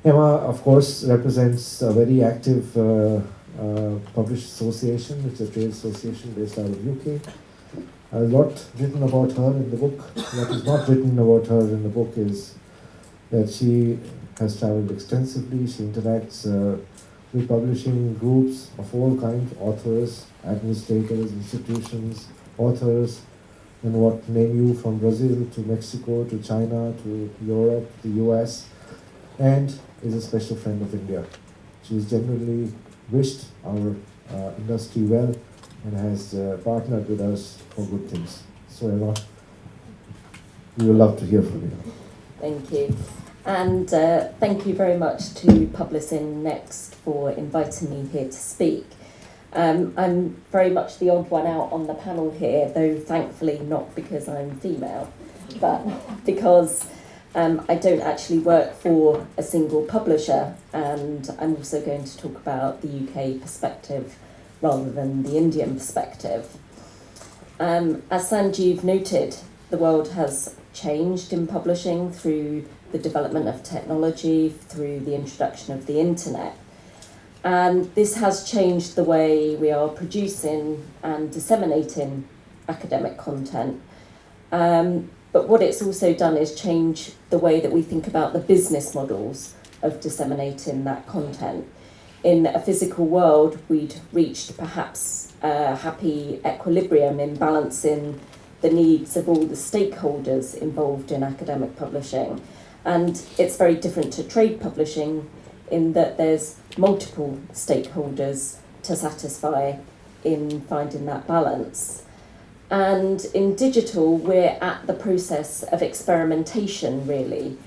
Emma, of course, represents a very active published association, which is a trade association based out of UK. A lot written about her in the book. What is not written about her in the book is that she has travelled extensively. She interacts with publishing groups of all kinds, authors, administrators, institutions, authors, and what name you, from Brazil to Mexico to China to Europe, the US, and is a special friend of India. She has genuinely wished our industry well and has partnered with us for good things. So Eva, we would love to hear from you. Thank you. And thank you very much to Publishing Next for inviting me here to speak. I'm very much the odd one out on the panel here, though thankfully not because I'm female, but because I don't actually work for a single publisher, and I'm also going to talk about the UK perspective rather than the Indian perspective. As Sanjeev noted, the world has changed in publishing through the development of technology, through the introduction of the internet. And this has changed the way we are producing and disseminating academic content. But what it's also done is change the way that we think about the business models of disseminating that content. In a physical world, we'd reached perhaps a happy equilibrium in balancing the needs of all the stakeholders involved in academic publishing. And it's very different to trade publishing in that there's multiple stakeholders to satisfy in finding that balance. And in digital, we're at the process of experimentation, really,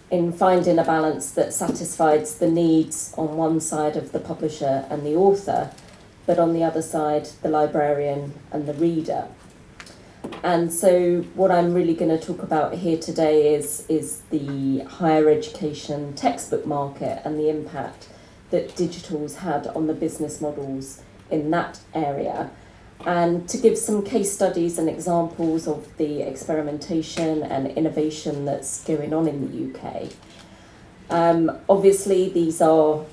in finding a balance that satisfies the needs on one side of the publisher and the author, but on the other side, the librarian and the reader. And so what I'm really going to talk about here today is the higher education textbook market and the impact that digital's had on the business models in that area, and to give some case studies and examples of the experimentation and innovation that's going on in the UK. Obviously, these are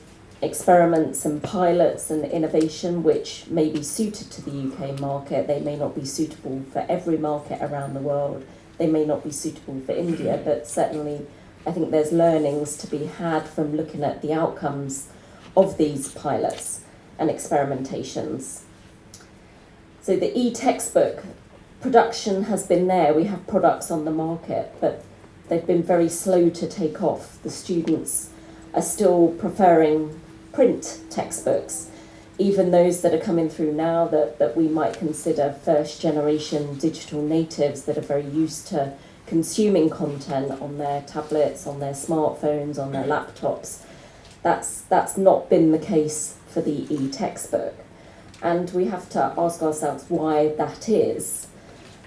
experiments and pilots and innovation which may be suited to the UK market. They may not be suitable for every market around the world. They may not be suitable for India, but certainly I think there's learnings to be had from looking at the outcomes of these pilots and experimentations. So the e-textbook production has been there. We have products on the market, but they've been very slow to take off. The students are still preferring print textbooks, even those that are coming through now that we might consider first generation digital natives that are very used to consuming content on their tablets, on their smartphones, on their laptops. That's not been the case for the e-textbook. And we have to ask ourselves why that is.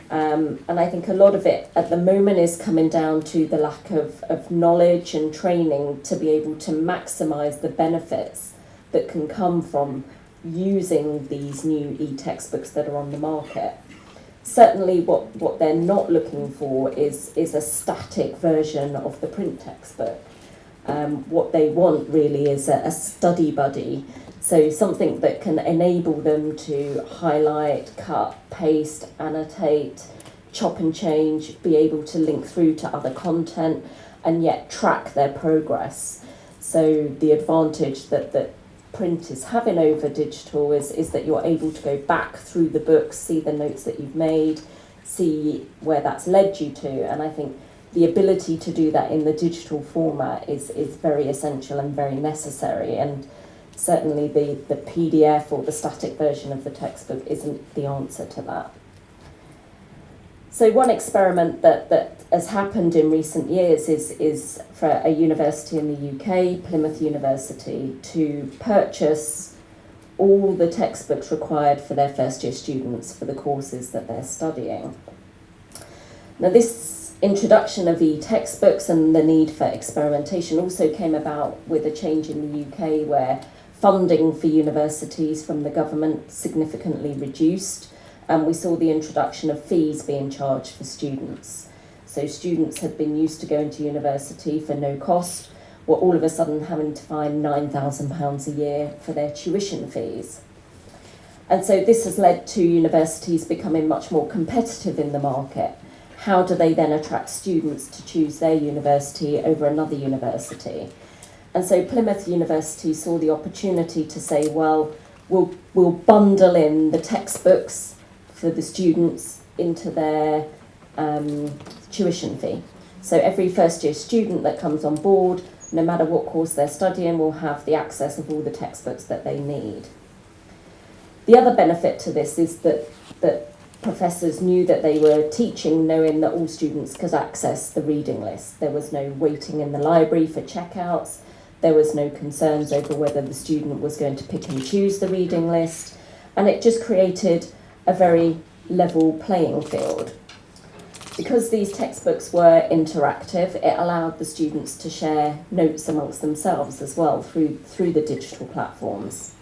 And I think a lot of it at the moment is coming down to the lack of knowledge and training to be able to maximise the benefits that can come from using these new e-textbooks that are on the market. Certainly what they're not looking for is a static version of the print textbook. What they want really is a study buddy. So something that can enable them to highlight, cut, paste, annotate, chop and change, be able to link through to other content, and yet track their progress. So the advantage that print is having over digital is that you're able to go back through the books, see the notes that you've made, see where that's led you to. And I think the ability to do that in the digital format is very essential and very necessary. And certainly the PDF or the static version of the textbook isn't the answer to that. So one experiment that has happened in recent years is for a university in the UK, Plymouth University, to purchase all the textbooks required for their first year students for the courses that they're studying. Now this introduction of e-textbooks and the need for experimentation also came about with a change in the UK where funding for universities from the government significantly reduced, and we saw the introduction of fees being charged for students. So students had been used to going to university for no cost, were all of a sudden having to find £9,000 a year for their tuition fees. And so this has led to universities becoming much more competitive in the market. How do they then attract students to choose their university over another university? And so Plymouth University saw the opportunity to say, well, we'll bundle in the textbooks for the students into their tuition fee. So every first year student that comes on board, no matter what course they're studying, will have the access of all the textbooks that they need. The other benefit to this is that professors knew that they were teaching knowing that all students could access the reading list. There was no waiting in the library for checkouts. There was no concerns over whether the student was going to pick and choose the reading list. And it just created a very level playing field. Because these textbooks were interactive, it allowed the students to share notes amongst themselves as well through the digital platforms.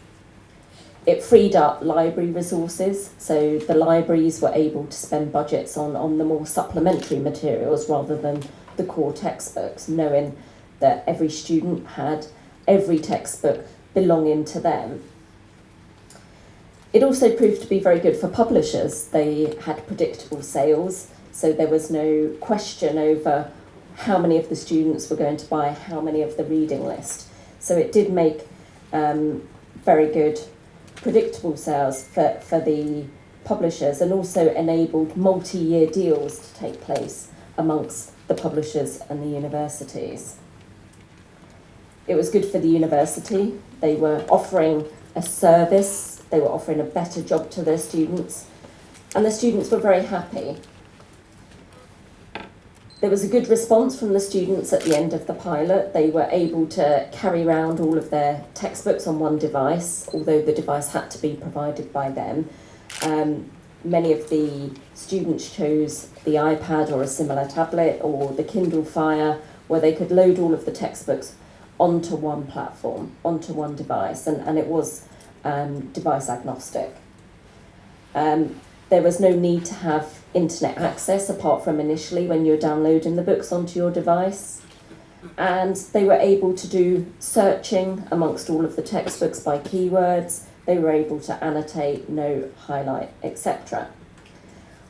It freed up library resources, so the libraries were able to spend budgets on the more supplementary materials rather than the core textbooks, knowing that every student had every textbook belonging to them. It also proved to be very good for publishers. They had predictable sales, so there was no question over how many of the students were going to buy how many of the reading list. So it did make very good predictable sales for the publishers, and also enabled multi-year deals to take place amongst the publishers and the universities. It was good for the university. They were offering a service, they were offering a better job to their students, and the students were very happy. There was a good response from the students at the end of the pilot. They were able to carry around all of their textbooks on one device, although the device had to be provided by them. Many of the students chose the iPad or a similar tablet or the Kindle Fire, where they could load all of the textbooks onto one platform, onto one device, and it was device agnostic. There was no need to have internet access apart from initially when you're downloading the books onto your device. And they were able to do searching amongst all of the textbooks by keywords. They were able to annotate, note, highlight, etc.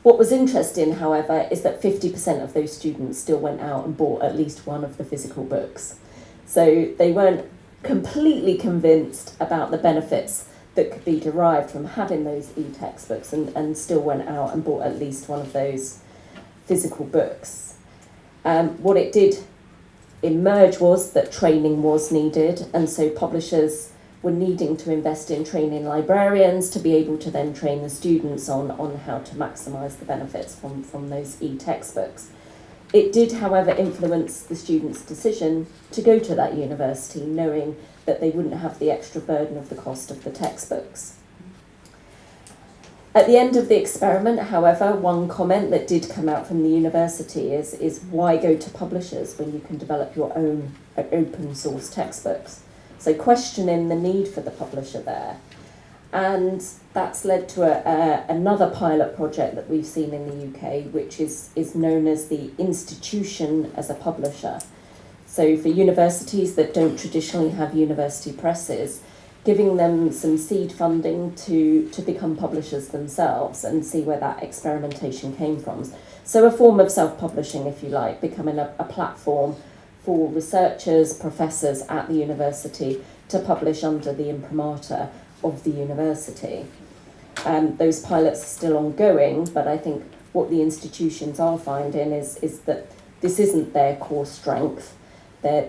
What was interesting, however, is that 50% of those students still went out and bought at least one of the physical books. So they weren't completely convinced about the benefits that could be derived from having those e-textbooks, and still went out and bought at least one of those physical books. What it did emerge was that training was needed, and so publishers were needing to invest in training librarians to be able to then train the students on how to maximise the benefits from those e-textbooks. It did, however, influence the students' decision to go to that university, knowing that they wouldn't have the extra burden of the cost of the textbooks. At the end of the experiment, however, one comment that did come out from the university is why go to publishers when you can develop your own open source textbooks? So questioning the need for the publisher there. And that's led to another pilot project that we've seen in the UK, which is known as the institution as a publisher. So for universities that don't traditionally have university presses, giving them some seed funding to become publishers themselves and see where that experimentation came from. So a form of self-publishing, if you like, becoming a platform for researchers, professors at the university to publish under the imprimatur of the university. Those pilots are still ongoing, but I think what the institutions are finding is that this isn't their core strength. They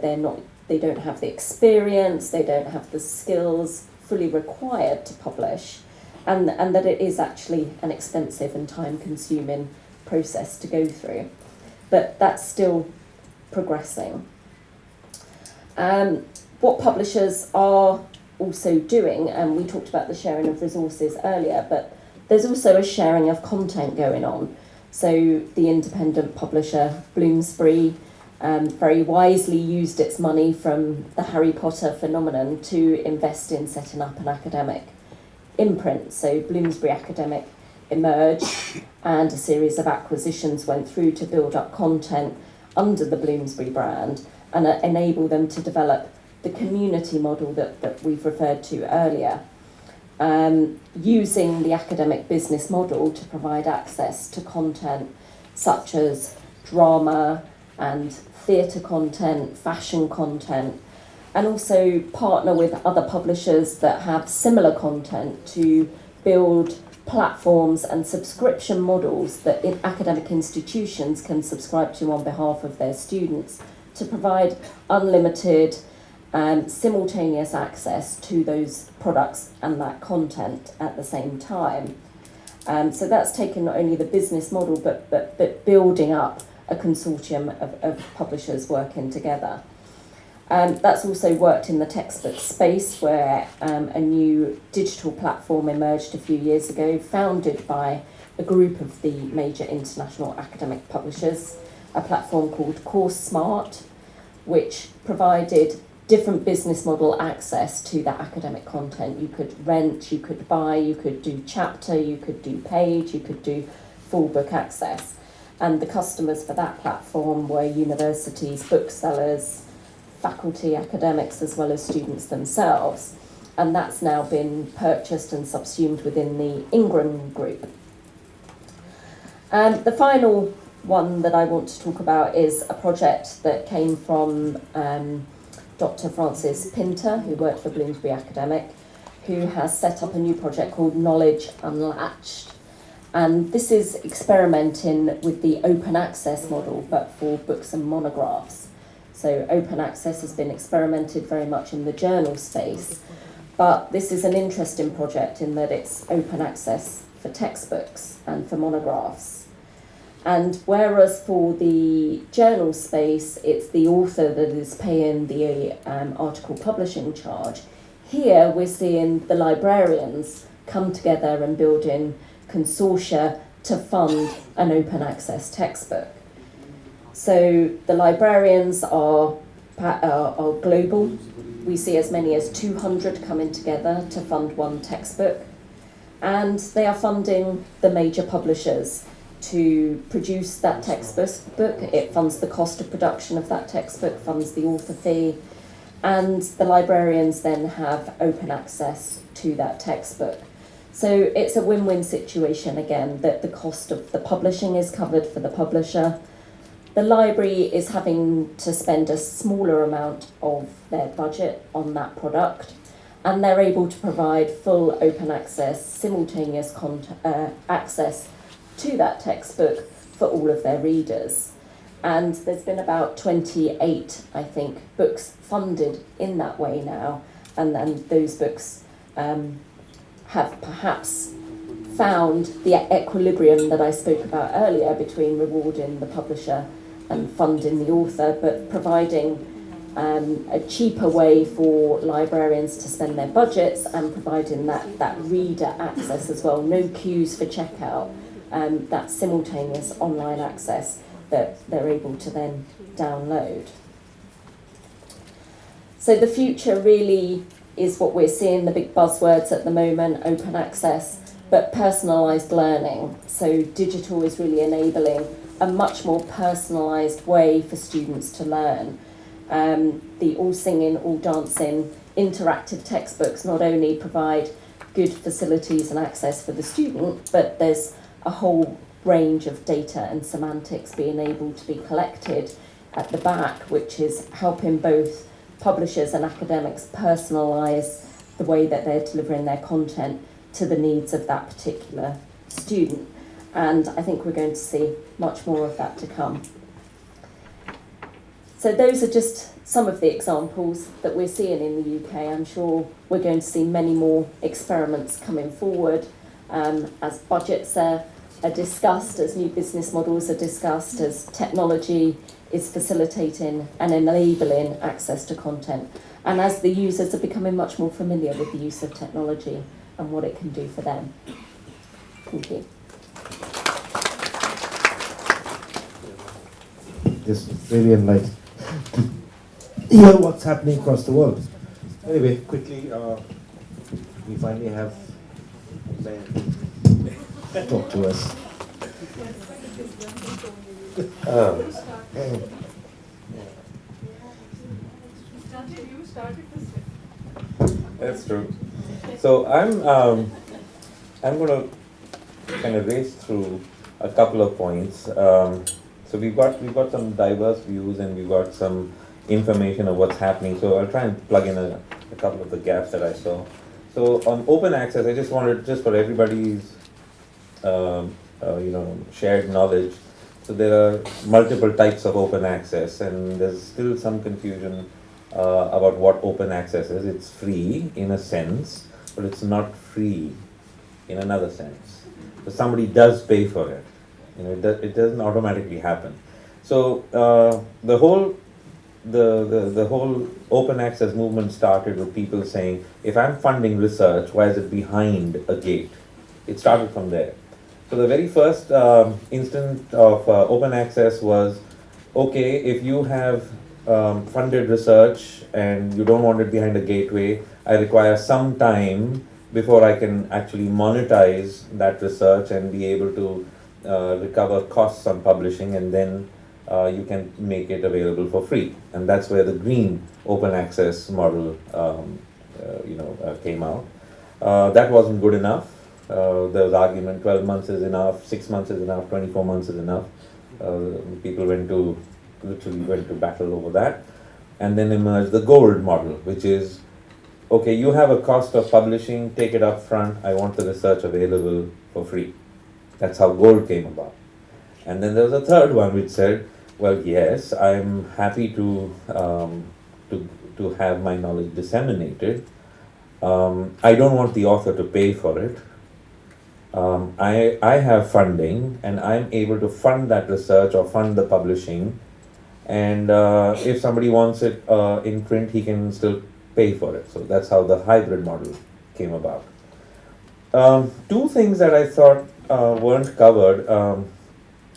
don't have the experience, they don't have the skills fully required to publish, and that it is actually an expensive and time-consuming process to go through. But that's still progressing. What publishers are also doing, and we talked about the sharing of resources earlier, but there's also a sharing of content going on. So the independent publisher Bloomsbury very wisely used its money from the Harry Potter phenomenon to invest in setting up an academic imprint. So Bloomsbury Academic emerged, and a series of acquisitions went through to build up content under the Bloomsbury brand and enable them to develop the community model that we've referred to earlier, using the academic business model to provide access to content such as drama and theatre content, fashion content, and also partner with other publishers that have similar content to build platforms and subscription models that academic institutions can subscribe to on behalf of their students to provide unlimited simultaneous access to those products and that content at the same time. So that's taken not only the business model but building up a consortium of publishers working together. That's also worked in the textbook space, where a new digital platform emerged a few years ago, founded by a group of the major international academic publishers, a platform called Course Smart, which provided different business model access to that academic content. You could rent, you could buy, you could do chapter, you could do page, you could do full book access. And the customers for that platform were universities, booksellers, faculty, academics, as well as students themselves. And that's now been purchased and subsumed within the Ingram Group. The final one that I want to talk about is a project that came from Dr. Francis Pinter, who worked for Bloomsbury Academic, who has set up a new project called Knowledge Unlatched. And this is experimenting with the open access model, but for books and monographs. So open access has been experimented very much in the journal space, but this is an interesting project in that it's open access for textbooks and for monographs. And whereas for the journal space, it's the author that is paying the article publishing charge, here we're seeing the librarians come together and building consortia to fund an open access textbook. So the librarians are global. We see as many as 200 coming together to fund one textbook. And they are funding the major publishers to produce that textbook. It funds the cost of production of that textbook, funds the author fee, and the librarians then have open access to that textbook. So it's a win-win situation again, that the cost of the publishing is covered for the publisher. The library is having to spend a smaller amount of their budget on that product, and they're able to provide full open access, simultaneous access to that textbook for all of their readers. And there's been about 28, I think, books funded in that way now, and those books have perhaps found the equilibrium that I spoke about earlier between rewarding the publisher and funding the author, but providing a cheaper way for librarians to spend their budgets and providing that reader access as well, no queues for checkout, that simultaneous online access that they're able to then download. So the future really is what we're seeing, the big buzzwords at the moment, open access, but personalised learning. So digital is really enabling a much more personalised way for students to learn. The all singing, all dancing, interactive textbooks not only provide good facilities and access for the student, but there's a whole range of data and semantics being able to be collected at the back, which is helping both publishers and academics personalise the way that they're delivering their content to the needs of that particular student. And I think we're going to see much more of that to come. So those are just some of the examples that we're seeing in the UK. I'm sure we're going to see many more experiments coming forward as budgets are discussed, as new business models are discussed, as technology is facilitating and enabling access to content, and as the users are becoming much more familiar with the use of technology and what it can do for them. Thank you. It's really enlightening to hear what's happening across the world. Anyway, quickly, we finally have Ben talk to us. That's true. So I'm going to kind of race through a couple of points. So we've got some diverse views, and we've got some information of what's happening. So I'll try and plug in a couple of the gaps that I saw. So on open access, I just wanted, just for everybody's shared knowledge. So there are multiple types of open access, and there's still some confusion about what open access is. It's free in a sense, but it's not free in another sense. So somebody does pay for it. It doesn't automatically happen. So the whole open access movement started with people saying, if I'm funding research, why is it behind a gate? It started from there. So the very first instance of open access was, okay, if you have funded research and you don't want it behind a gateway, I require some time before I can actually monetize that research and be able to recover costs on publishing, and then you can make it available for free. And that's where the green open access model came out. That wasn't good enough. There was argument, 12 months is enough, 6 months is enough, 24 months is enough. People literally went to battle over that. And then emerged the gold model, which is, okay, you have a cost of publishing, take it up front, I want the research available for free. That's how gold came about. And then there was a third one which said, well, yes, I'm happy to have my knowledge disseminated. I don't want the author to pay for it. I have funding, and I'm able to fund that research or fund the publishing. And if somebody wants it in print, he can still pay for it. So that's how the hybrid model came about. Two things that I thought weren't covered.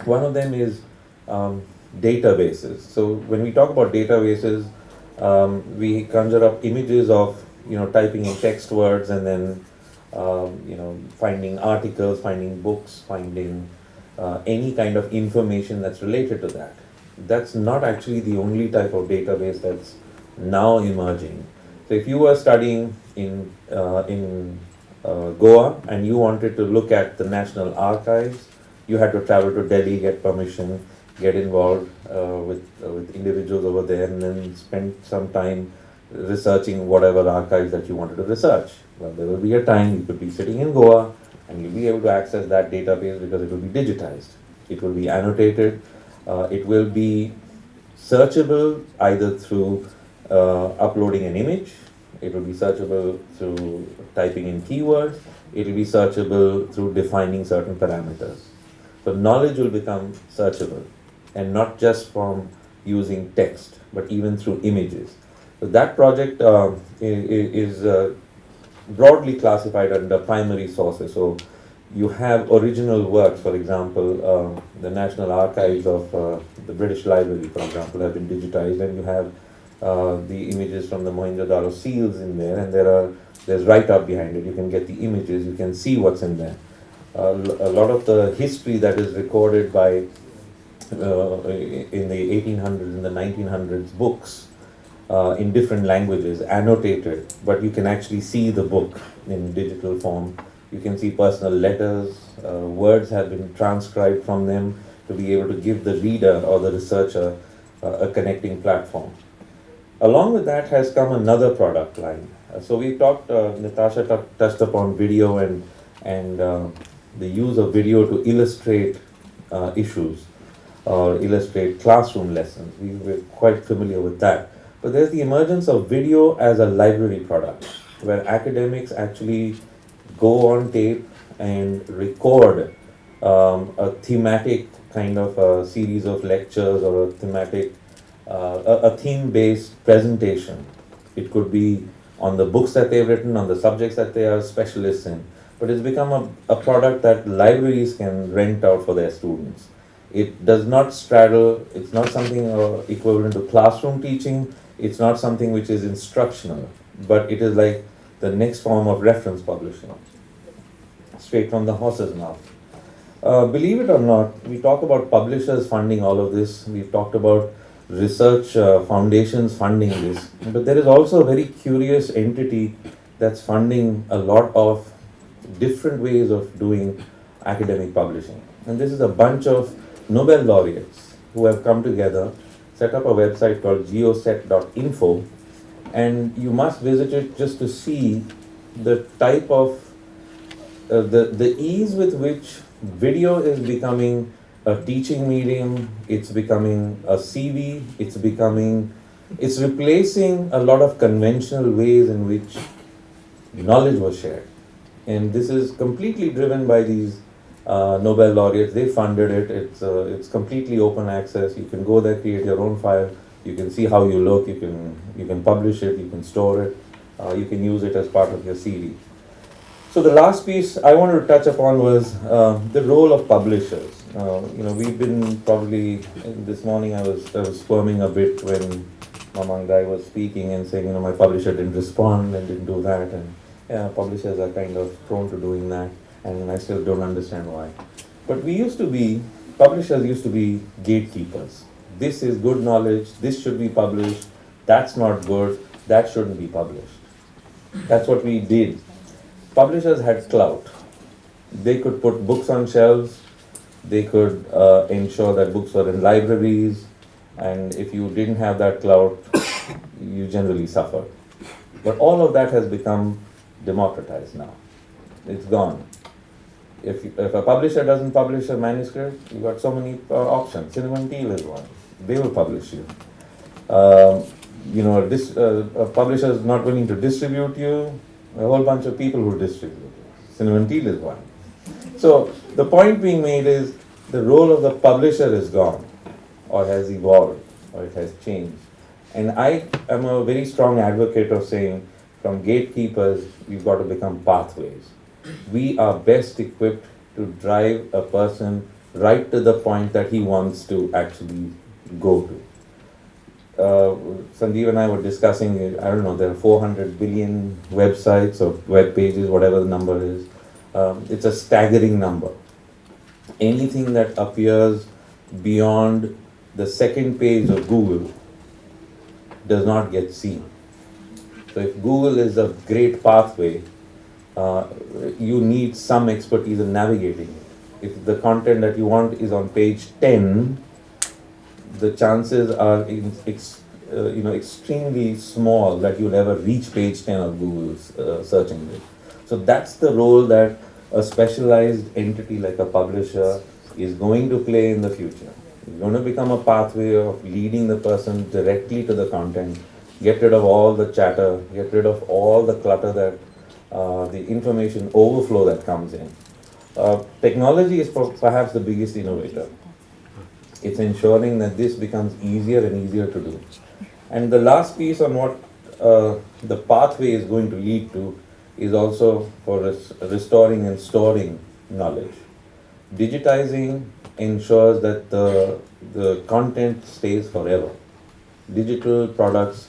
One of them is databases. So when we talk about databases, we conjure up images of typing in text words and then finding articles, finding books, finding any kind of information that's related to that. That's not actually the only type of database that's now emerging. So if you were studying in Goa and you wanted to look at the National Archives, you had to travel to Delhi, get permission, get involved with individuals over there, and then spend some time researching whatever archives that you wanted to research. Well, there will be a time you could be sitting in Goa and you'll be able to access that database because it will be digitized. It will be annotated. It will be searchable either through uploading an image. It will be searchable through typing in keywords. It will be searchable through defining certain parameters. So knowledge will become searchable, and not just from using text, but even through images. So that project is broadly classified under primary sources. So you have original works, for example, the National Archives of the British Library, for example, have been digitized, and you have the images from the Mohenjo-daro seals in there, and there's write-up behind it. You can get the images, you can see what's in there. A lot of the history that is recorded by in the 1800s and the 1900s books in different languages, annotated, but you can actually see the book in digital form. You can see personal letters, words have been transcribed from them to be able to give the reader or the researcher a connecting platform. Along with that has come another product line. So we talked, Natasha touched upon video and the use of video to illustrate issues or illustrate classroom lessons. We were quite familiar with that. But there's the emergence of video as a library product, where academics actually go on tape and record a thematic kind of a series of lectures or a thematic, a theme-based presentation. It could be on the books that they've written, on the subjects that they are specialists in. But it's become a product that libraries can rent out for their students. It does not straddle, it's not something equivalent to classroom teaching, it's not something which is instructional, but it is like the next form of reference publishing, straight from the horse's mouth. Believe it or not, we talk about publishers funding all of this, we've talked about research foundations funding this, but there is also a very curious entity that's funding a lot of different ways of doing academic publishing. And this is a bunch of Nobel laureates who have come together set up a website called geoset.info, and you must visit it just to see the type of the ease with which video is becoming a teaching medium. It's becoming a CV. It's replacing a lot of conventional ways in which knowledge was shared. And this is completely driven by these Nobel laureates. They funded it. It's completely open access. You can go there, create your own file. You can see how you look. You can publish it. You can store it. You can use it as part of your CV. So the last piece I wanted to touch upon was the role of publishers. We've been probably this morning I was squirming a bit when Mamangai was speaking and saying, my publisher didn't respond and didn't do that, and yeah, publishers are kind of prone to doing that, and I still don't understand why. But publishers used to be gatekeepers. This is good knowledge, this should be published, that's not good, that shouldn't be published. That's what we did. Publishers had clout. They could put books on shelves, they could ensure that books were in libraries, and if you didn't have that clout, you generally suffered. But all of that has become democratized now. It's gone. If a publisher doesn't publish a manuscript, you've got so many options. Cinnamon Teal is one. They will publish you. A publisher is not willing to distribute you, a whole bunch of people who distribute you. Cinnamon Teal is one. So the point being made is the role of the publisher is gone, or has evolved, or it has changed. And I am a very strong advocate of saying, from gatekeepers, we've got to become pathways. We are best equipped to drive a person right to the point that he wants to actually go to. Sanjeev and I were discussing, there are 400 billion websites or web pages, whatever the number is. It's a staggering number. Anything that appears beyond the second page of Google does not get seen. So if Google is a great pathway, you need some expertise in navigating it. If the content that you want is on page 10, the chances are extremely small that you'll ever reach page 10 of Google's search engine. So that's the role that a specialized entity like a publisher is going to play in the future. It's going to become a pathway of leading the person directly to the content, get rid of all the chatter, get rid of all the clutter that the information overflow that comes in. Technology is perhaps the biggest innovator. It's ensuring that this becomes easier and easier to do. And the last piece on what the pathway is going to lead to is also for restoring and storing knowledge. Digitizing ensures that the content stays forever. Digital products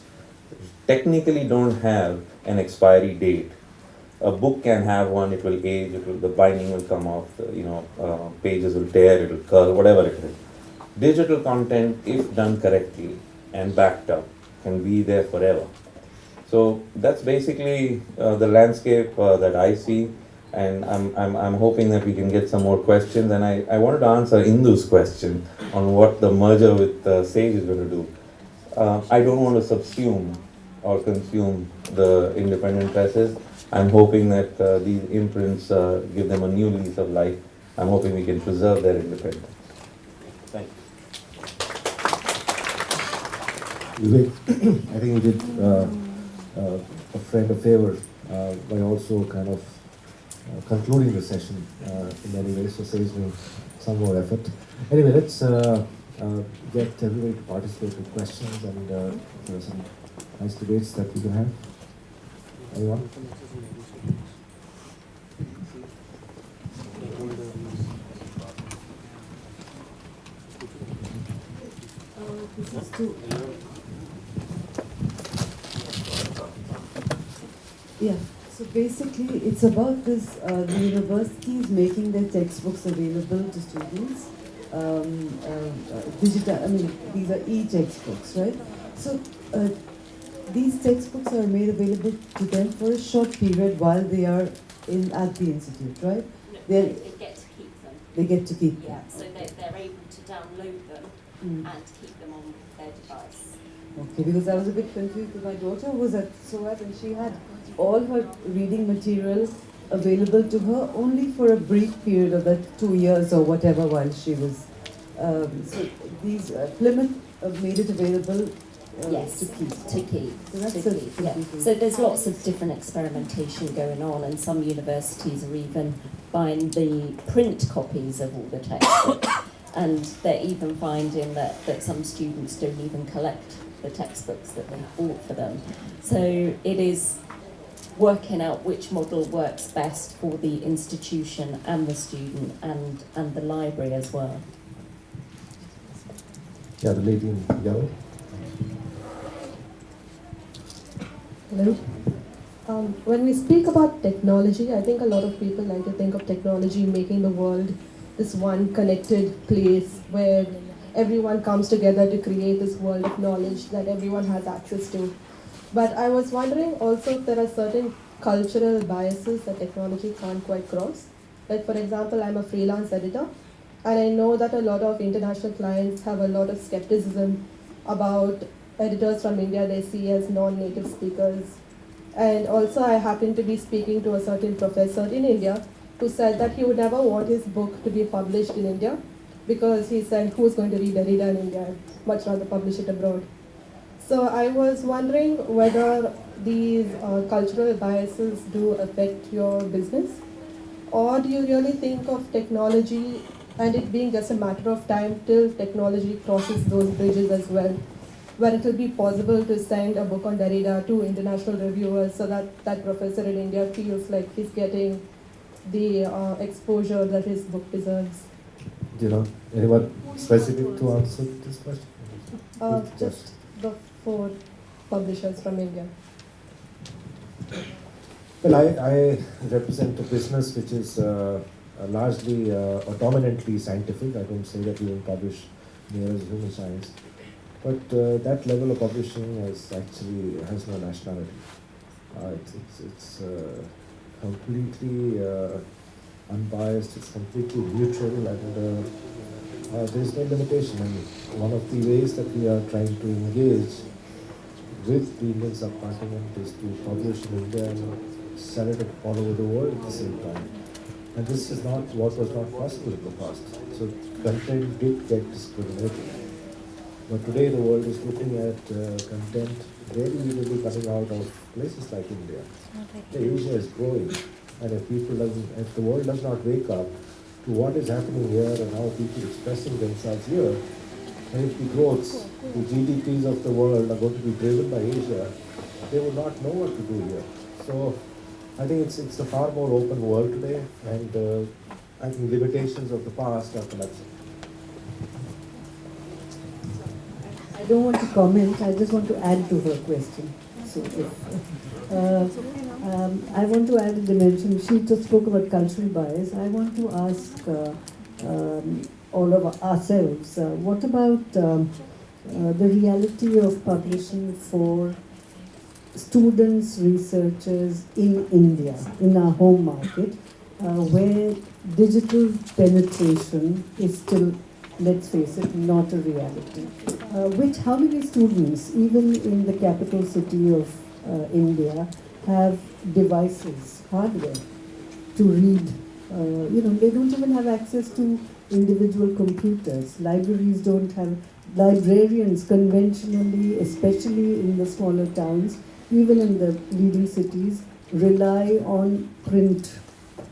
technically don't have an expiry date. A book can have one, it will age, the binding will come off, pages will tear, it will curl, whatever it is. Digital content, if done correctly and backed up, can be there forever. So that's basically the landscape that I see, and I'm hoping that we can get some more questions. And I wanted to answer Indu's question on what the merger with Sage is going to do. I don't want to subsume or consume the independent presses. I'm hoping that these imprints give them a new lease of life. I'm hoping we can preserve their independence. Thank you. Vivek, I think you did a friend a favor by also kind of concluding the session in many ways, so saves me some more effort. Anyway, let's get everybody to participate with questions, and there are some nice debates that we can have. Anyone? This is to, yeah. So basically, it's about this. The universities making their textbooks available to students. Digital. I mean, these are e-textbooks, right? So these textbooks are made available to them for a short period while they are at the institute, right? No, they get to keep them. They get to keep them. Yeah, so they're able to download them and keep them on their device. Okay, because I was a bit confused because my daughter was at SOAS and she had all her reading material available to her only for a brief period of that 2 years or whatever while she was. So these Plymouth made it available Yes, to keep. to keep. So that's to a keep, yeah. confusing. So there's lots of different experimentation going on, and some universities are even buying the print copies of all the textbooks, and they're even finding that some students don't even collect the textbooks that they bought for them. So it is working out which model works best for the institution and the student and the library as well. Yeah, the lady in yellow. Hello. When we speak about technology, I think a lot of people like to think of technology making the world this one connected place where everyone comes together to create this world of knowledge that everyone has access to. But I was wondering also if there are certain cultural biases that technology can't quite cross. Like, for example, I'm a freelance editor, and I know that a lot of international clients have a lot of skepticism about editors from India they see as non-native speakers. And also I happened to be speaking to a certain professor in India who said that he would never want his book to be published in India because he said, who's going to read Derrida in India? I'd much rather publish it abroad. So I was wondering whether these cultural biases do affect your business, or do you really think of technology and it being just a matter of time till technology crosses those bridges as well, where it will be possible to send a book on Derrida to international reviewers so that that professor in India feels like he's getting the exposure that his book deserves? Do you know anyone specific to answer this question? Just the 4 publishers from India. Well, I represent a business which is largely or dominantly scientific. I don't say that we don't publish near as human science. But that level of publishing has no nationality. It's completely unbiased. It's completely neutral, and there is no limitation. And one of the ways that we are trying to engage with the Indian subcontinent is to publish in India and sell it all over the world at the same time. And this is not what was not possible in the past. So content did get discriminated. But today the world is looking at content very easily coming out of places like India. Asia is growing, and if the world does not wake up to what is happening here and how people are expressing themselves here, and if the growths, the GDPs of the world are going to be driven by Asia, they will not know what to do here. So I think it's a far more open world today, and I think limitations of the past are collapsing. I don't want to comment, I just want to add to her question. So I want to add a dimension. She just spoke about cultural bias. I want to ask all of ourselves, what about the reality of publishing for students, researchers in India, in our home market, where digital penetration is still, let's face it, not a reality. How many students, even in the capital city of India, have devices, hardware, to read? They don't even have access to individual computers. Libraries don't have, librarians conventionally, especially in the smaller towns, even in the leading cities, rely on print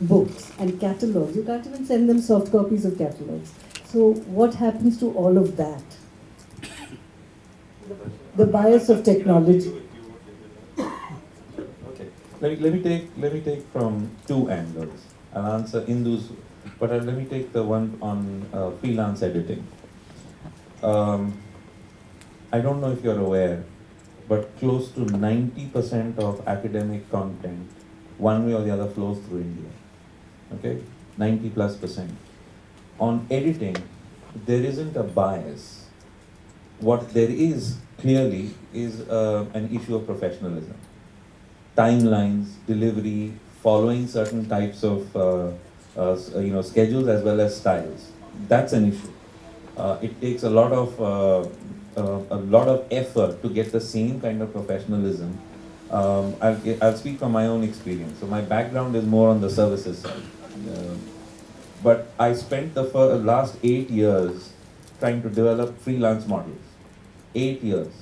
books and catalogs. You can't even send them soft copies of catalogs. So what happens to all of that? The bias of technology. Okay. Let me take from 2 angles. I'll answer Indu's, but let me take the one on freelance editing. I don't know if you're aware, but close to 90% of academic content, one way or the other, flows through India. Okay, 90+%. On editing, there isn't a bias. What there is clearly is an issue of professionalism. Timelines, delivery, following certain types of schedules as well as styles. That's an issue. It takes a lot of a lot of effort to get the same kind of professionalism. I'll speak from my own experience. So my background is more on the services side. Uh, but I spent the last 8 years trying to develop freelance models. 8 years.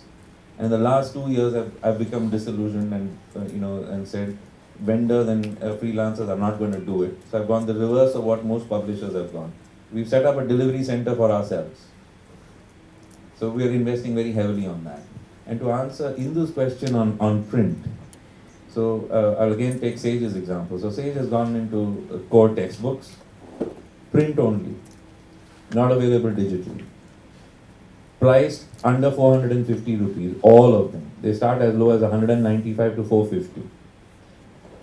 And in the last 2 years, I've become disillusioned and, and said, vendors and freelancers are not going to do it. So I've gone the reverse of what most publishers have gone. We've set up a delivery center for ourselves. So we are investing very heavily on that. And to answer Indu's question on print, so I'll again take Sage's example. So Sage has gone into core textbooks, print only, not available digitally. Priced under 450 rupees, all of them. They start as low as 195 to 450.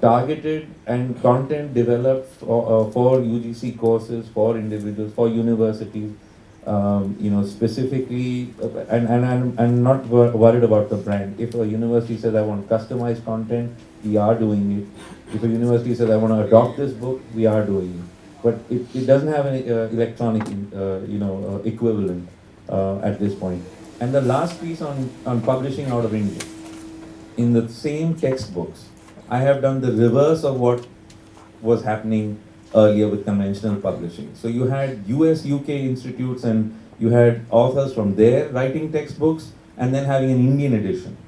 Targeted and content developed for UGC courses, for individuals, for universities, specifically, and I'm not worried about the brand. If a university says I want customized content, we are doing it. If a university says I want to adopt this book, we are doing it. But it doesn't have an electronic, equivalent at this point. And the last piece on publishing out of India, in the same textbooks, I have done the reverse of what was happening earlier with conventional publishing. So you had US, UK institutes and you had authors from there writing textbooks and then having an Indian edition.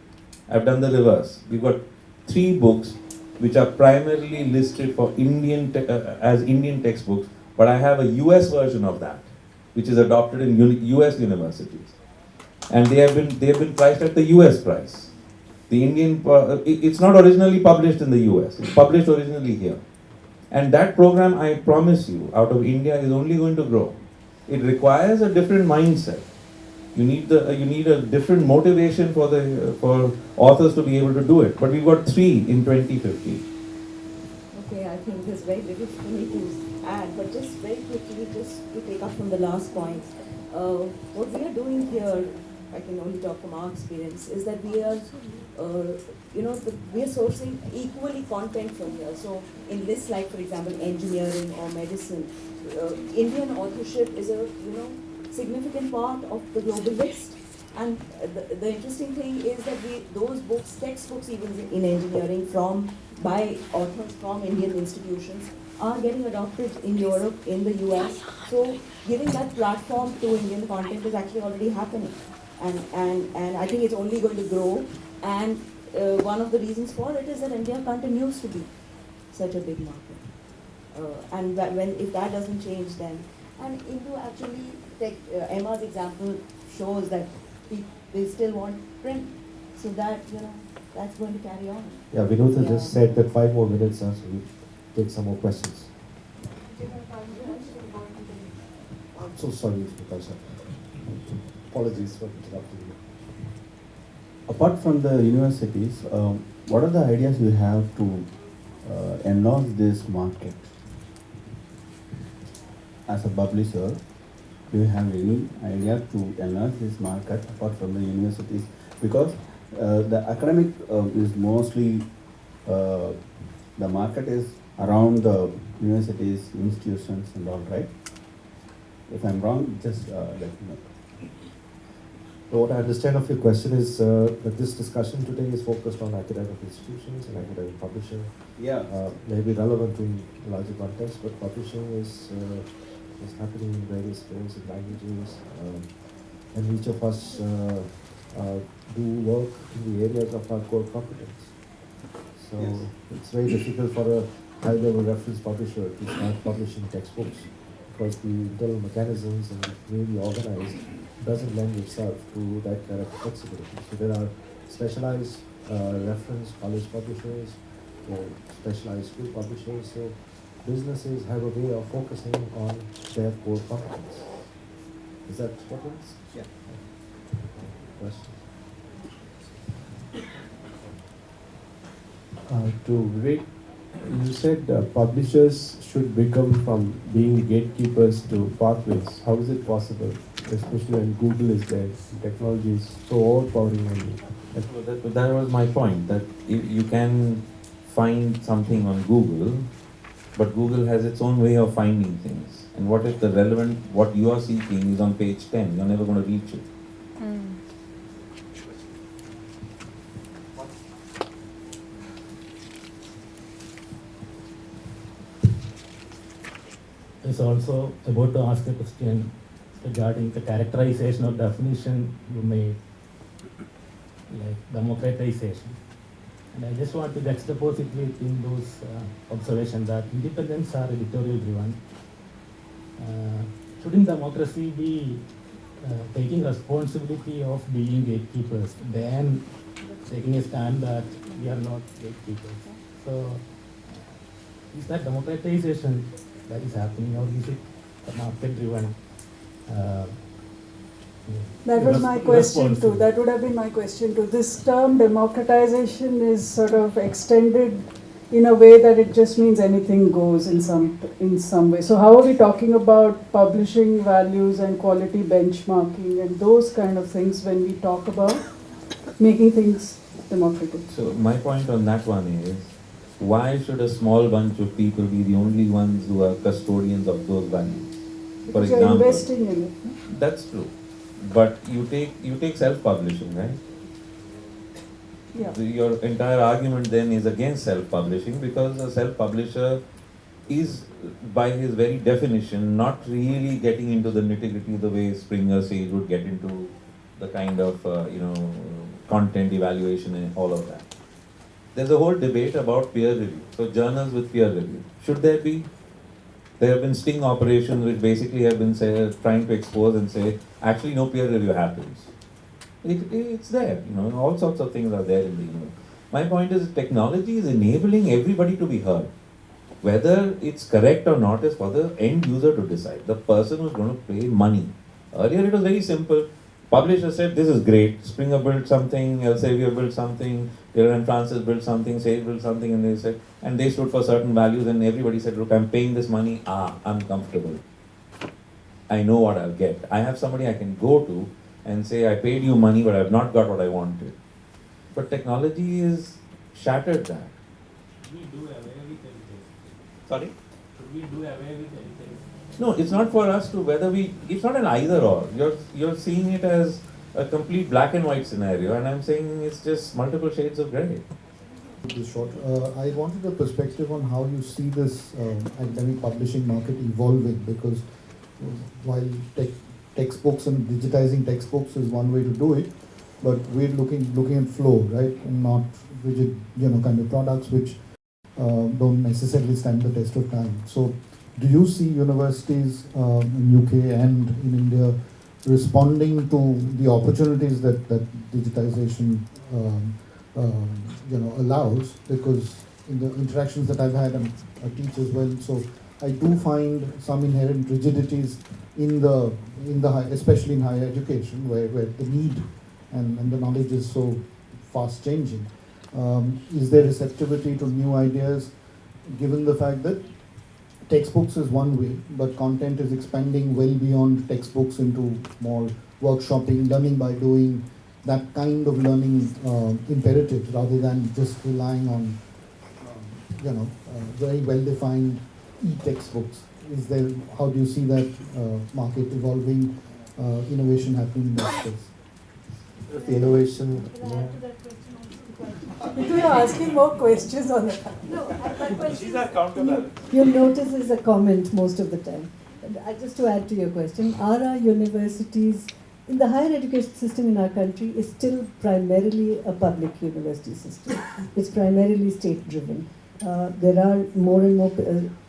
I've done the reverse. We've got 3 books which are primarily listed for as Indian textbooks, but I have a US version of that, which is adopted in US universities. And they have been priced at the US price. The Indian, it's not originally published in the US, it's published originally here. And that program, I promise you, out of India is only going to grow. It requires a different mindset. You need a different motivation for authors to be able to do it. But we've got 3 in 2050. Okay, I think there's very little for me to add, but just very quickly, just to take up from the last point, what we are doing here, I can only talk from our experience, is that we are, we are sourcing equally content from here. So in lists like, for example, engineering or medicine, Indian authorship is a significant part of the global list. And the interesting thing is that those books, textbooks even in engineering by authors from Indian institutions, are getting adopted in Europe, in the US. So giving that platform to Indian content is actually already happening. And I think it's only going to grow. And one of the reasons for it is that India continues to be such a big market. And if that doesn't change, then, and into actually, Emma's example shows that they still want print. So that, that's going to carry on. Yeah, Vinodha just said that 5 more minutes, so we take some more questions. I'm so sorry, Prakash. Apologies for interrupting you. Apart from the universities, what are the ideas you have to enlarge this market? As a publisher, do you have any idea to enlarge this market apart from the universities? Because the academic is mostly, the market is around the universities, institutions and all, right? If I'm wrong, just let me know. So what I understand of your question is that this discussion today is focused on academic institutions and academic publishing. Yeah. May be relevant to larger context, but publishing is happening in various ways and languages, and each of us do work in the areas of our core competence. So Yes. it's very difficult for a high-level reference publisher to start publishing textbooks because the internal mechanisms and the way we organize doesn't lend itself to that kind of flexibility. So there are specialized reference college publishers or specialized school publishers. So businesses have a way of focusing on their core competence. Is that what it is? Yeah. Questions? To Vivek, you said publishers should become from being gatekeepers to pathways. How is it possible? Especially when Google is there, technology is so overpowering on you. That was my point, that you can find something on Google, but Google has its own way of finding things. And what if the relevant, what you are seeking is on page 10, you're never going to reach it. is also about to ask a question regarding the characterization or definition you made, like democratization. And I just want to juxtapose it in those observations that independents are editorial driven. Shouldn't democracy be taking responsibility of being gatekeepers, then taking a stand that we are not gatekeepers? So, is that democratization that is happening, or is it a market-driven? That was my question too. That would have been my question too. This term democratization is sort of extended in a way that it just means anything goes in some way. So how are we talking about publishing values and quality benchmarking and those kind of things when we talk about making things democratic? So my point on that one is, why should a small bunch of people be the only ones who are custodians of those values? For Because you're example, investing in it. No? that's true. But you take self-publishing, right? Yeah. Your entire argument then is against self-publishing, because a self-publisher is, by his very definition, not really getting into the nitty-gritty the way Springer Sage would get into the kind of content evaluation and all of that. There's a whole debate about peer review. So journals with peer review, should there be? There have been sting operations which basically have been trying to expose and say, actually no peer review happens. It's there, all sorts of things are there in the email. My point is, technology is enabling everybody to be heard. Whether it's correct or not is for the end user to decide, the person who's going to pay money. Earlier it was very simple. Publisher said, this is great. Springer built something, Elsevier built something, Taylor and Francis built something, Sage built something, and they stood for certain values, and everybody said, look, I'm paying this money, I'm comfortable. I know what I'll get. I have somebody I can go to and say, I paid you money, but I've not got what I wanted. But technology has shattered that. Should we do away with everything? Sorry? Should we do away with everything? No, it's not for us to it's not an either or. You're seeing it as a complete black and white scenario, and I'm saying it's just multiple shades of grey. This short. I wanted a perspective on how you see this academic publishing market evolving, because while textbooks and digitizing textbooks is one way to do it, but we're looking at flow, right, and not rigid, kind of products which don't necessarily stand the test of time. So, do you see universities in UK and in India responding to the opportunities that digitization allows? Because in the interactions that I've had, I'm a teacher as well, so I do find some inherent rigidities in the especially in higher education, where the need and the knowledge is so fast changing. Is there receptivity to new ideas, given the fact that textbooks is one way, but content is expanding well beyond textbooks into more workshopping, learning by doing, that kind of learning imperative, rather than just relying on very well-defined e-textbooks. How do you see that market evolving, innovation happening in that space? The innovation. We are asking more questions on it. No, my question you'll notice is a comment most of the time. Just to add to your question, are our universities, in the higher education system in our country, is still primarily a public university system. It's primarily state-driven. There are more and more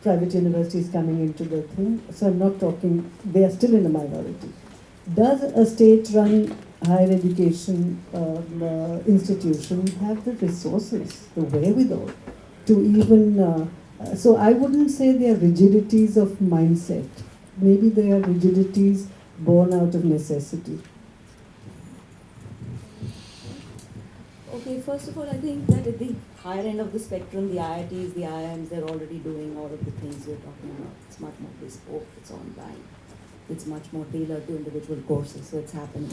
private universities coming into the thing, so I'm not talking, they are still in a minority. Does a state-run higher education institution have the resources, the wherewithal to even, so I wouldn't say they are rigidities of mindset. Maybe they are rigidities born out of necessity. Okay, first of all, I think that at the higher end of the spectrum, the IITs, the IIMs, they're already doing all of the things you're talking about. It's much more bespoke, it's online. It's much more tailored to individual courses, so it's happening.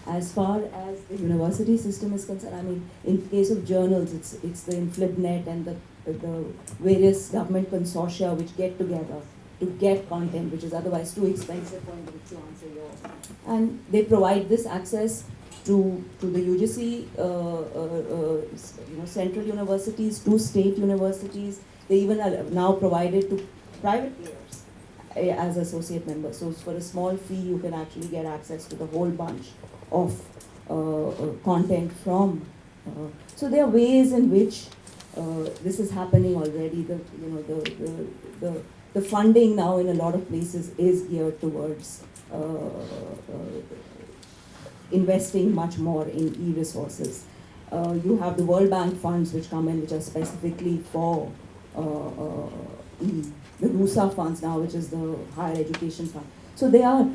As far as the university system is concerned, I mean, in case of journals, it's the InflibNet and the various government consortia which get together to get content which is otherwise too expensive for individuals to answer your. And they provide this access to the UGC, central universities, to state universities. They even are now provided to private players as associate member. So for a small fee, you can actually get access to the whole bunch of content from. So there are ways in which this is happening already. The funding now in a lot of places is geared towards investing much more in e-resources. You have the World Bank funds which come in, which are specifically for the RUSA funds now, which is the higher education fund. So they are,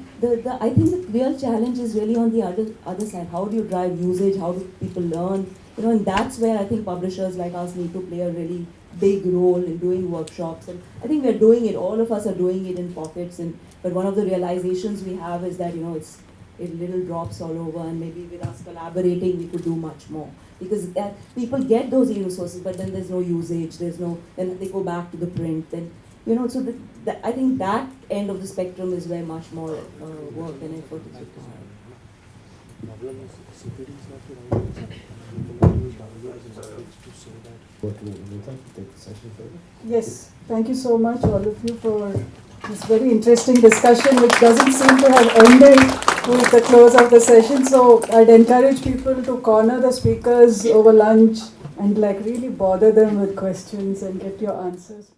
I think the real challenge is really on the other side. How do you drive usage? How do people learn? You know, and that's where I think publishers like us need to play a really big role in doing workshops. And I think we're doing it, all of us are doing it in pockets. But one of the realizations we have is that, you know, it's little drops all over, and maybe with us collaborating, we could do much more. Because people get those e-resources, but then there's no usage, then they go back to the print. Then, you know, so I think that end of the spectrum is where much more work and effort is required. Yes, thank you so much, all of you, for this very interesting discussion, which doesn't seem to have ended with the close of the session. So I'd encourage people to corner the speakers over lunch and like really bother them with questions and get your answers.